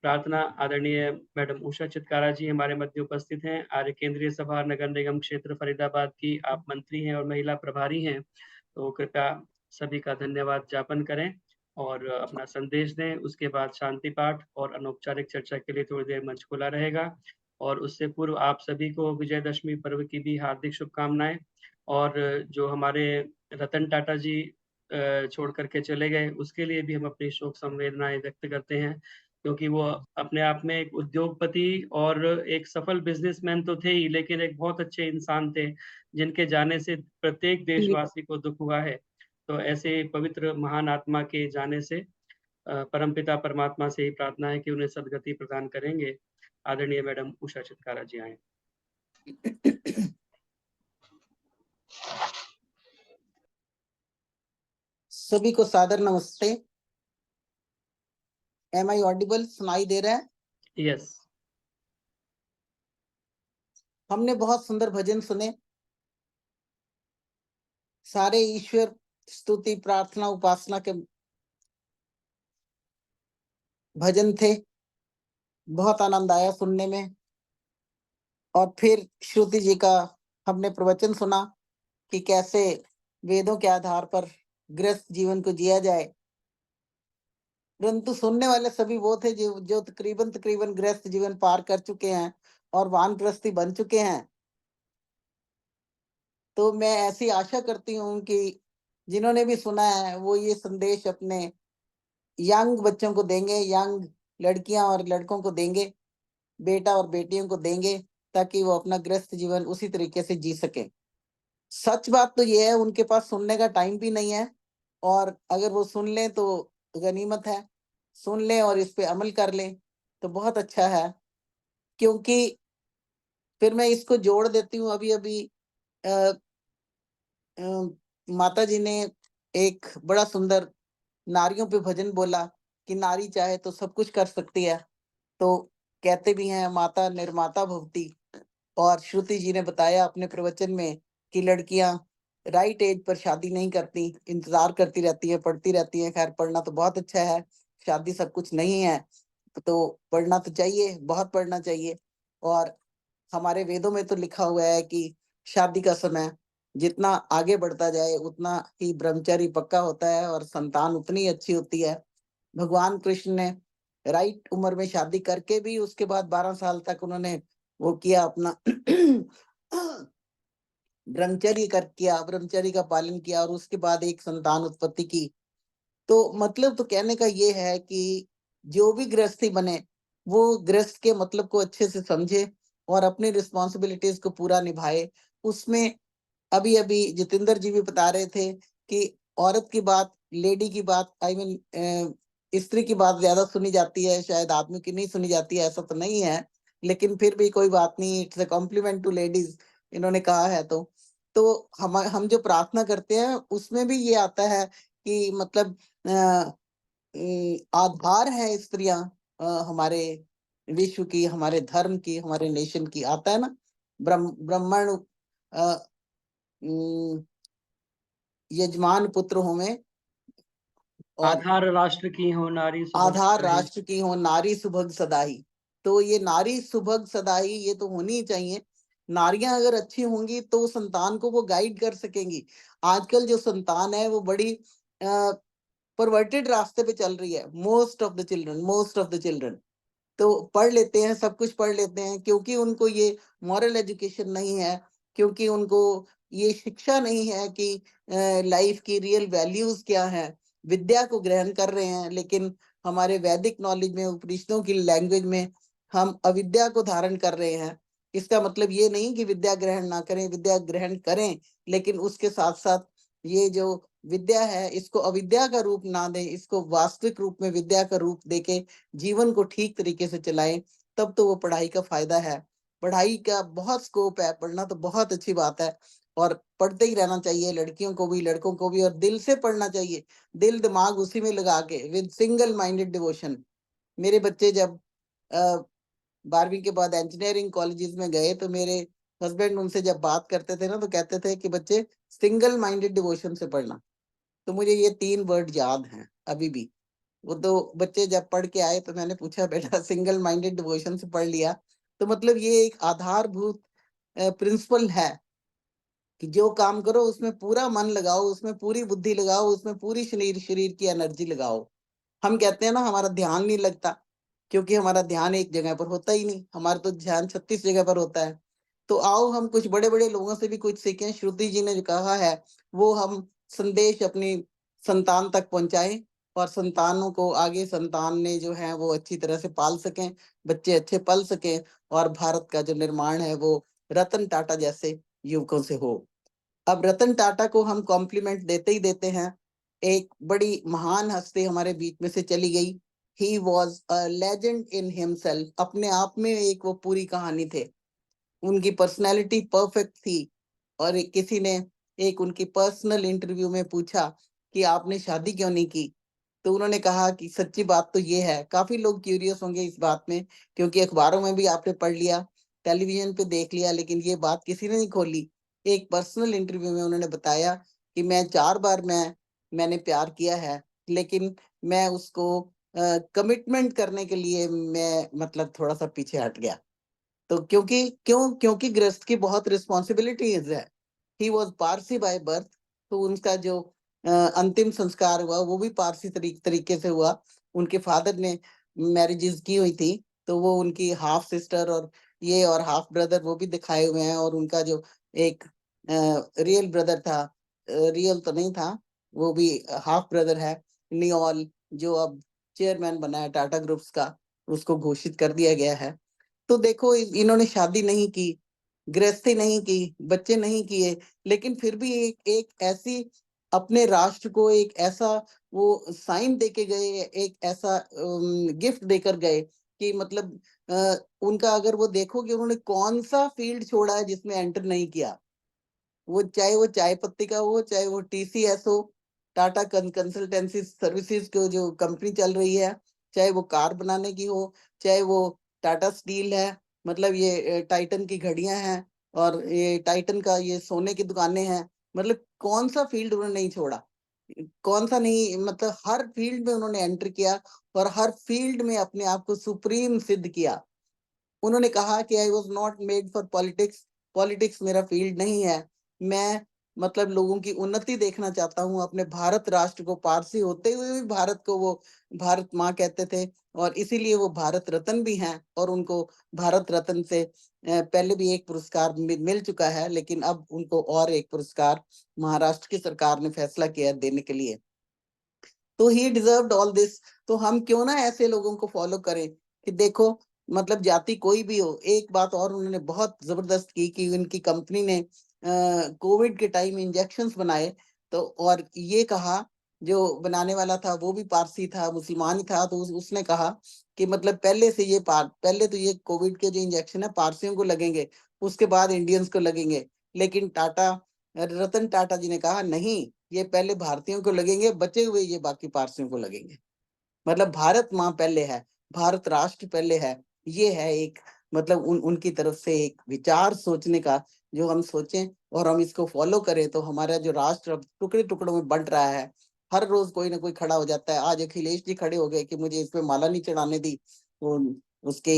प्रार्थना आदरणीय मैडम उषा चित्कारा जी हमारे मध्य उपस्थित हैं। आर्य केंद्रीय सभा नगर निगम क्षेत्र फरीदाबाद की आप मंत्री हैं और महिला प्रभारी हैं, तो कृपया सभी का धन्यवाद ज्ञापन करें और अपना संदेश दें। उसके बाद शांति पाठ और अनौपचारिक चर्चा के लिए थोड़ी देर मंच खुला रहेगा। और उससे पूर्व आप सभी को विजयदशमी पर्व की भी हार्दिक शुभकामनाएं। और जो हमारे रतन टाटा जी छोड़ करके चले गए, उसके लिए भी हम अपनी शोक संवेदनाएं व्यक्त करते हैं, क्योंकि वो अपने आप में एक उद्योगपति और एक सफल बिजनेसमैन तो थे ही, लेकिन एक बहुत अच्छे इंसान थे, जिनके जाने से प्रत्येक देशवासी को दुख हुआ है। तो ऐसे पवित्र महान आत्मा के जाने से परमपिता परमात्मा से ही प्रार्थना है कि उन्हें सदगति प्रदान करेंगे। आदरणीय मैडम उषा चित्कारा जी आए। सभी को सादर नमस्ते। Am I audible? सुनाई दे रहा है? यस। हमने बहुत सुंदर भजन सुने, सारे ईश्वर स्तुति, प्रार्थना, उपासना के भजन थे। बहुत आनंद आया सुनने में। और फिर श्रुति जी का हमने प्रवचन सुना कि कैसे वेदों के आधार पर गृहस्थ जीवन को जिया जाए। परंतु सुनने वाले सभी वो थे जो तकरीबन गृहस्थ जीवन पार कर चुके हैं और वानप्रस्थी बन चुके हैं। तो मैं ऐसी आशा करती हूँ कि जिन्होंने भी सुना है वो ये संदेश अपने यंग बच्चों को देंगे, यंग लड़कियां और लड़कों को देंगे, बेटा और बेटियों को देंगे, ताकि वो अपना गृहस्थ जीवन उसी तरीके से जी सके। सच बात तो ये है, उनके पास सुनने का टाइम भी नहीं है, और अगर वो सुन लें तो गनीमत है, सुन लें और इस पे अमल कर लें तो बहुत अच्छा है। क्योंकि फिर मैं इसको जोड़ देती हूँ, अभी अभी माता जी ने एक बड़ा सुंदर नारियों पे भजन बोला कि नारी चाहे तो सब कुछ कर सकती है। तो कहते भी हैं माता निर्माता भवती, और श्रुति जी ने बताया अपने प्रवचन में कि लड़कियां राइट एज पर शादी नहीं करती, इंतजार करती रहती है, पढ़ती रहती है। खैर, पढ़ना तो बहुत अच्छा है, शादी सब कुछ नहीं है, तो पढ़ना तो चाहिए, बहुत पढ़ना चाहिए। और हमारे वेदों में तो लिखा हुआ है कि शादी का समय जितना आगे बढ़ता जाए उतना ही ब्रह्मचर्य पक्का होता है और संतान उतनी अच्छी होती है। भगवान कृष्ण ने राइट उम्र में शादी करके भी उसके बाद 12 साल तक उन्होंने वो किया अपना ब्रह्मचर्य का पालन किया, और उसके बाद एक संतान उत्पत्ति की। तो मतलब तो कहने का ये है कि जो भी गृहस्थी बने वो गृहस्थ के मतलब को अच्छे से समझे और अपनी रिस्पॉन्सिबिलिटीज को पूरा निभाए। उसमें अभी अभी जितेंद्र जी भी बता रहे थे कि औरत की बात, लेडी की बात, आई मीन स्त्री की बात ज्यादा सुनी जाती है, शायद आदमी की नहीं सुनी जाती है। ऐसा तो नहीं है, लेकिन फिर भी कोई बात नहीं, it's a compliment to ladies, इन्होंने कहा है। तो हम जो प्रार्थना करते हैं उसमें भी ये आता है कि मतलब आधार है स्त्रियां हमारे विश्व की, हमारे धर्म की, हमारे नेशन की। आता है ना, ब्राह्मण यजमान पुत्र हो में, और आधार राष्ट्र की हो नारी सुभग आधार सदाई। राष्ट्र की हो नारी सुभग सदाई। तो ये नारी सुभग सदाई ये तो होनी ही चाहिए। नारियां अगर अच्छी होंगी तो संतान को वो गाइड कर सकेंगी। आजकल जो संतान है वो बड़ी परवर्टेड रास्ते पे चल रही है। मोस्ट ऑफ द चिल्ड्रन तो पढ़ लेते हैं, सब कुछ पढ़ लेते हैं, क्योंकि उनको ये मॉरल एजुकेशन नहीं है, क्योंकि उनको ये शिक्षा नहीं है कि लाइफ की रियल वैल्यूज क्या है। विद्या को ग्रहण कर रहे हैं, लेकिन हमारे वैदिक नॉलेज में, उपनिषदों की लैंग्वेज में हम अविद्या को धारण कर रहे हैं। इसका मतलब ये नहीं कि विद्या ग्रहण ना करें, विद्या ग्रहण करें, लेकिन उसके साथ साथ ये जो विद्या है इसको अविद्या का रूप ना दें, इसको वास्तविक रूप में विद्या का रूप देके जीवन को ठीक तरीके से चलाएं। तब तो वो पढ़ाई का फायदा है। पढ़ाई का बहुत स्कोप है, पढ़ना तो बहुत अच्छी बात है, और पढ़ते ही रहना चाहिए, लड़कियों को भी लड़कों को भी, और दिल से पढ़ना चाहिए, दिल दिमाग उसी में लगा के, विद सिंगल माइंडेड डिवोशन। मेरे बच्चे जब 12वीं के बाद इंजीनियरिंग कॉलेजेस में गए तो मेरे हस्बैंड उनसे जब बात करते थे ना तो कहते थे कि बच्चे सिंगल माइंडेड डिवोशन से पढ़ना। तो मुझे ये 3 वर्ड याद हैं अभी भी। वो तो बच्चे जब पढ़ के आए तो मैंने पूछा, बेटा सिंगल माइंडेड डिवोशन से पढ़ लिया? तो मतलब ये एक आधारभूत प्रिंसिपल है कि जो काम करो उसमें पूरा मन लगाओ, उसमें पूरी बुद्धि लगाओ, उसमें पूरी शरीर की एनर्जी लगाओ। हम कहते हैं ना हमारा ध्यान नहीं लगता, क्योंकि हमारा ध्यान एक जगह पर होता ही नहीं, हमारा तो ध्यान 36 जगह पर होता है। तो आओ हम कुछ बड़े बड़े लोगों से भी कुछ सीखें। श्रुति जी ने जो कहा है वो हम संदेश अपनी संतान तक पहुंचाएं, और संतानों को आगे संतान ने जो है वो अच्छी तरह से पाल सकें, बच्चे अच्छे पल सकें, और भारत का जो निर्माण है वो रतन टाटा जैसे युवकों से हो। अब रतन टाटा को हम कॉम्प्लीमेंट देते ही देते हैं। एक बड़ी महान हस्ती हमारे बीच में से चली गई। He was a legend in himself, अपने आप में एक वो पूरी कहानी थे। उनकी पर्सनैलिटी परफेक्ट थी। और किसी ने एक उनकी पर्सनल इंटरव्यू में पूछा कि आपने शादी क्यों नहीं की? तो उन्होंने कहा कि सच्ची बात तो ये है, काफी लोग क्यूरियस होंगे इस बात में, क्योंकि अखबारों में भी आपने पढ़ लिया, टेलीविजन पे देख लिया, लेकिन ये बात किसी ने नहीं खोली। एक पर्सनल इंटरव्यू में उन्होंने बताया कि मैं 4 बार मैंने प्यार किया है, लेकिन मैं उसको कमिटमेंट करने के लिए मैं मतलब थोड़ा सा पीछे हट गया। तो क्योंकि गृहस्थ की बहुत रिस्पॉन्सिबिलिटीज है। He was Parsi by birth. तो उनका जो अंतिम संस्कार हुआ वो भी पारसी तरीके से हुआ। उनके फादर ने मैरिजेस की हुई थी, तो वो उनकी हाफ सिस्टर और ये और हाफ ब्रदर वो भी दिखाए हुए हैं। और उनका जो एक रियल ब्रदर था, रियल तो नहीं था, वो भी हाफ ब्रदर है, नियोल, जो अब चेयरमैन बना है टाटा ग्रुप्स का, उसको घोषित कर दिया गया है। तो देखो इन्होंने शादी नहीं की, गृहस्थी नहीं की, बच्चे नहीं किए, लेकिन फिर भी एक ऐसी अपने राष्ट्र को एक ऐसा वो साइन देके गए, एक ऐसा गिफ्ट देकर गए कि मतलब उनका अगर वो देखोगे उन्होंने कौन सा फील्ड छोड़ा है जिसमें एंटर नहीं किया। वो चाहे वो चाय पत्ती का हो, चाहे वो टीसीएस हो, टाटा कंसल्टेंसी सर्विसेज की जो कंपनी चल रही है, चाहे वो कार बनाने की हो, चाहे वो टाटा स्टील है, मतलब ये टाइटन की घड़ियां हैं और ये टाइटन का ये सोने की दुकानें हैं। मतलब कौन सा फील्ड उन्होंने नहीं छोड़ा, कौन सा नहीं, मतलब हर फील्ड में उन्होंने एंटर किया और हर फील्ड में अपने आप को सुप्रीम सिद्ध किया। उन्होंने कहा कि I was not made for politics, politics मेरा फील्ड नहीं है, मैं मतलब लोगों की उन्नति देखना चाहता हूँ। अपने भारत राष्ट्र को, पारसी होते हुए भी भारत को वो भारत माँ कहते थे और इसीलिए वो भारत रत्न भी हैं। और उनको भारत रत्न से पहले भी एक पुरस्कार मिल चुका है, लेकिन अब उनको और एक पुरस्कार महाराष्ट्र की सरकार ने फैसला किया देने के लिए। तो ही डिजर्व्ड ऑल दिस। तो हम क्यों ना ऐसे लोगों को फॉलो करें कि देखो मतलब जाति कोई भी हो। एक बात और उन्होंने बहुत जबरदस्त की कि उनकी कंपनी ने कोविड के टाइम इंजेक्शंस बनाए, तो और ये कहा, जो बनाने वाला था वो भी पारसी था, मुसलमान ही था, तो उसने कहा कि मतलब पहले से ये पहले तो ये कोविड के जो इंजेक्शन है पारसियों को लगेंगे, उसके बाद इंडियंस को लगेंगे। लेकिन रतन टाटा जी ने कहा नहीं, ये पहले भारतीयों को लगेंगे, बचे हुए ये बाकी पारसियों को लगेंगे। मतलब भारत माँ पहले है, भारत राष्ट्र पहले है। ये है एक मतलब उनकी तरफ से एक विचार सोचने का, जो हम सोचें और हम इसको फॉलो करें तो हमारा जो राष्ट्र अब टुकड़े टुकड़ों में बंट रहा है। हर रोज कोई ना कोई खड़ा हो जाता है। आज अखिलेश जी खड़े हो गए कि मुझे इसमें माला नहीं चढ़ाने दी वो उसके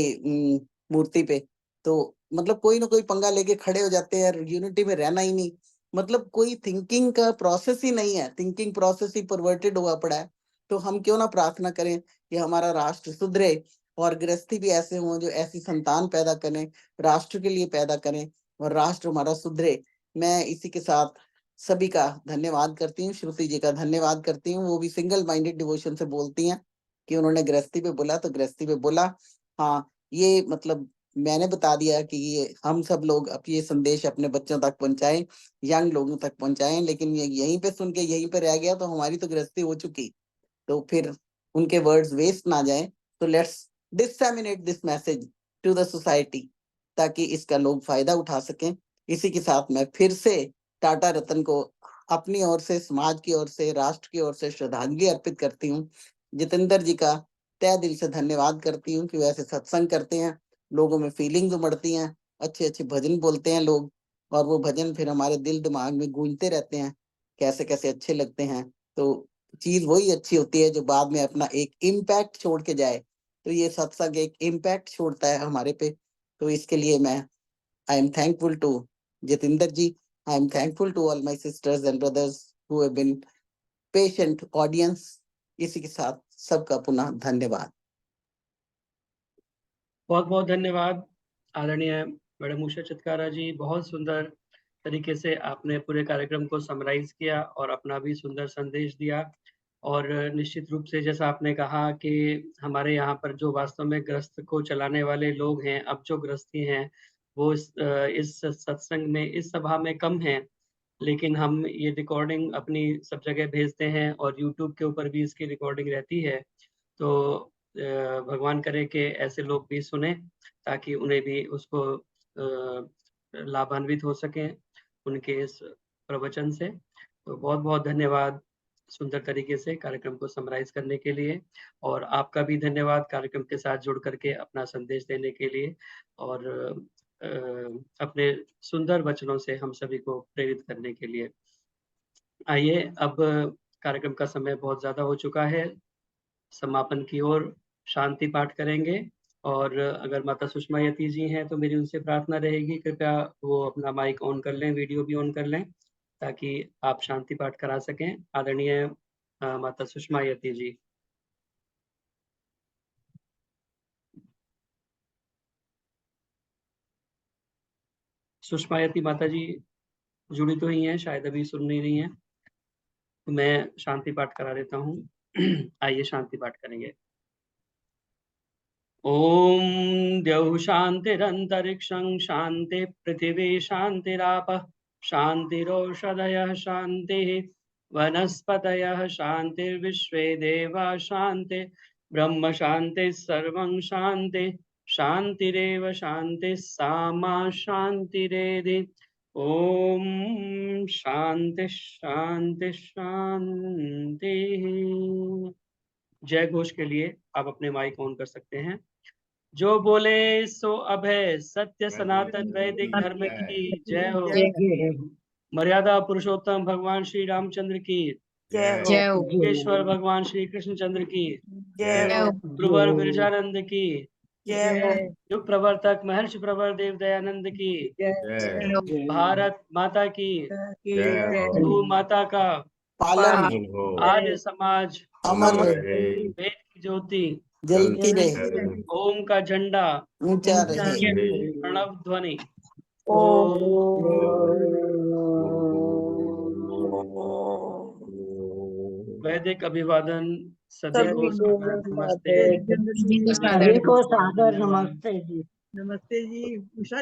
मूर्ति पे। तो मतलब कोई ना कोई पंगा लेके खड़े हो जाते हैं, यूनिटी में रहना ही नहीं। मतलब कोई थिंकिंग का प्रोसेस ही नहीं है, थिंकिंग प्रोसेस ही परवर्टेड हुआ पड़ा है। तो हम क्यों ना प्रार्थना करें कि हमारा राष्ट्र सुधरे और गृहस्थी भी ऐसे हों जो ऐसी संतान पैदा करें, राष्ट्र के लिए पैदा करें और राष्ट्र हमारा सुधरे। मैं इसी के साथ सभी का धन्यवाद करती हूँ, श्रुति जी का धन्यवाद करती हूँ। वो भी सिंगल माइंडेड डिवोशन से बोलती हैं कि उन्होंने गृहस्थी पे बोला तो गृहस्थी पे बोला। हाँ, ये मतलब मैंने बता दिया कि ये हम सब लोग अब ये संदेश अपने बच्चों तक पहुंचाएं, यंग लोगों तक पहुंचाएं। लेकिन ये यहीं पे सुन के यहीं पे रह गया तो हमारी तो गृहस्थी हो चुकी, तो फिर उनके वर्ड्स वेस्ट ना जाएं। तो let's disseminate this message to the society ताकि इसका लोग फायदा उठा सकें। इसी के साथ मैं फिर से टाटा रत्न को अपनी ओर से, समाज की ओर से, राष्ट्र की ओर से श्रद्धांजलि अर्पित करती हूँ। जितेंद्र जी का तहे दिल से धन्यवाद करती हूँ कि वैसे सत्संग करते हैं, लोगों में फीलिंग्स उमड़ती हैं, अच्छे अच्छे भजन बोलते हैं लोग और वो भजन फिर हमारे दिल दिमाग में गूंजते रहते हैं, कैसे कैसे अच्छे लगते हैं। तो चीज वही अच्छी होती है जो बाद में अपना एक इम्पैक्ट छोड़ के जाए। तो ये सत्संग एक इम्पैक्ट छोड़ता है हमारे पे। तो इसके लिए मैं I am thankful to Jitendra ji, I am thankful to all my sisters and brothers who have been patient audience. इसी के साथ सबका पुनः धन्यवाद। बहुत बहुत धन्यवाद आदरणीय मैडम उषा चित्कारा जी। बहुत सुंदर तरीके से आपने पूरे कार्यक्रम को समराइज किया और अपना भी सुंदर संदेश दिया। और निश्चित रूप से जैसा आपने कहा कि हमारे यहाँ पर जो वास्तव में ग्रस्त को चलाने वाले लोग हैं, अब जो ग्रस्ती हैं वो इस सत्संग में, इस सभा में कम हैं, लेकिन हम ये रिकॉर्डिंग अपनी सब जगह भेजते हैं और यूट्यूब के ऊपर भी इसकी रिकॉर्डिंग रहती है। तो भगवान करे कि ऐसे लोग भी सुने ताकि उन्हें भी उसको लाभान्वित हो सकें उनके इस प्रवचन से। तो बहुत बहुत धन्यवाद सुंदर तरीके से कार्यक्रम को समराइज करने के लिए, और आपका भी धन्यवाद कार्यक्रम के साथ जुड़ करके अपना संदेश देने के लिए और अपने सुंदर वचनों से हम सभी को प्रेरित करने के लिए। आइए, अब कार्यक्रम का समय बहुत ज़्यादा हो चुका है, समापन की ओर शांति पाठ करेंगे। और अगर माता सुषमा यति जी हैं तो मेरी उनसे प्रार्थना रहेगी कृपया वो अपना माइक ऑन कर लें, वीडियो भी ऑन कर लें। ताकि आप शांति पाठ करा सकें। आदरणीय माता सुषमा यति जी। सुषमा यति माता जी जुड़ी तो ही हैं, शायद अभी सुन नहीं रही हैं, तो मैं शांति पाठ करा देता हूँ। आइए शांति पाठ करेंगे। ओम द्यौः शान्तिरन्तरिक्षं शान्ति पृथिवी शान्तिरापः शान्तिरोषधयः शान्तिः वनस्पतयः शान्तिर्विश्वे देवा शान्ति ब्रह्म शान्तिः सर्वं शान्ति शान्तिरेव शान्तिः सामा शान्तिरेधि। ओम शांति शांति शांति। जय घोष के लिए आप अपने माइक ऑन कर सकते हैं। जो बोले सो अभय, सत्य सनातन वैदिक धर्म की जय हो। मर्यादा पुरुषोत्तम भगवान श्री रामचंद्र की जय हो। ईश्वर भगवान श्री कृष्णचंद्र की जय हो। गुरुवर विरजानंद की जय हो। युग प्रवर्तक महर्षि प्रवर देव दयानंद की जय हो। भारत माता की जय हो। गौ माता का पालन आर्य समाज अमर रहे, वेद की ज्योति जलती रहे, ओम का झंडा ऊंचा रहे। प्रणव ध्वनि। वैदिक अभिवादन सभी को सादर नमस्ते। सभी को सादर नमस्ते जी। नमस्ते जी। उषा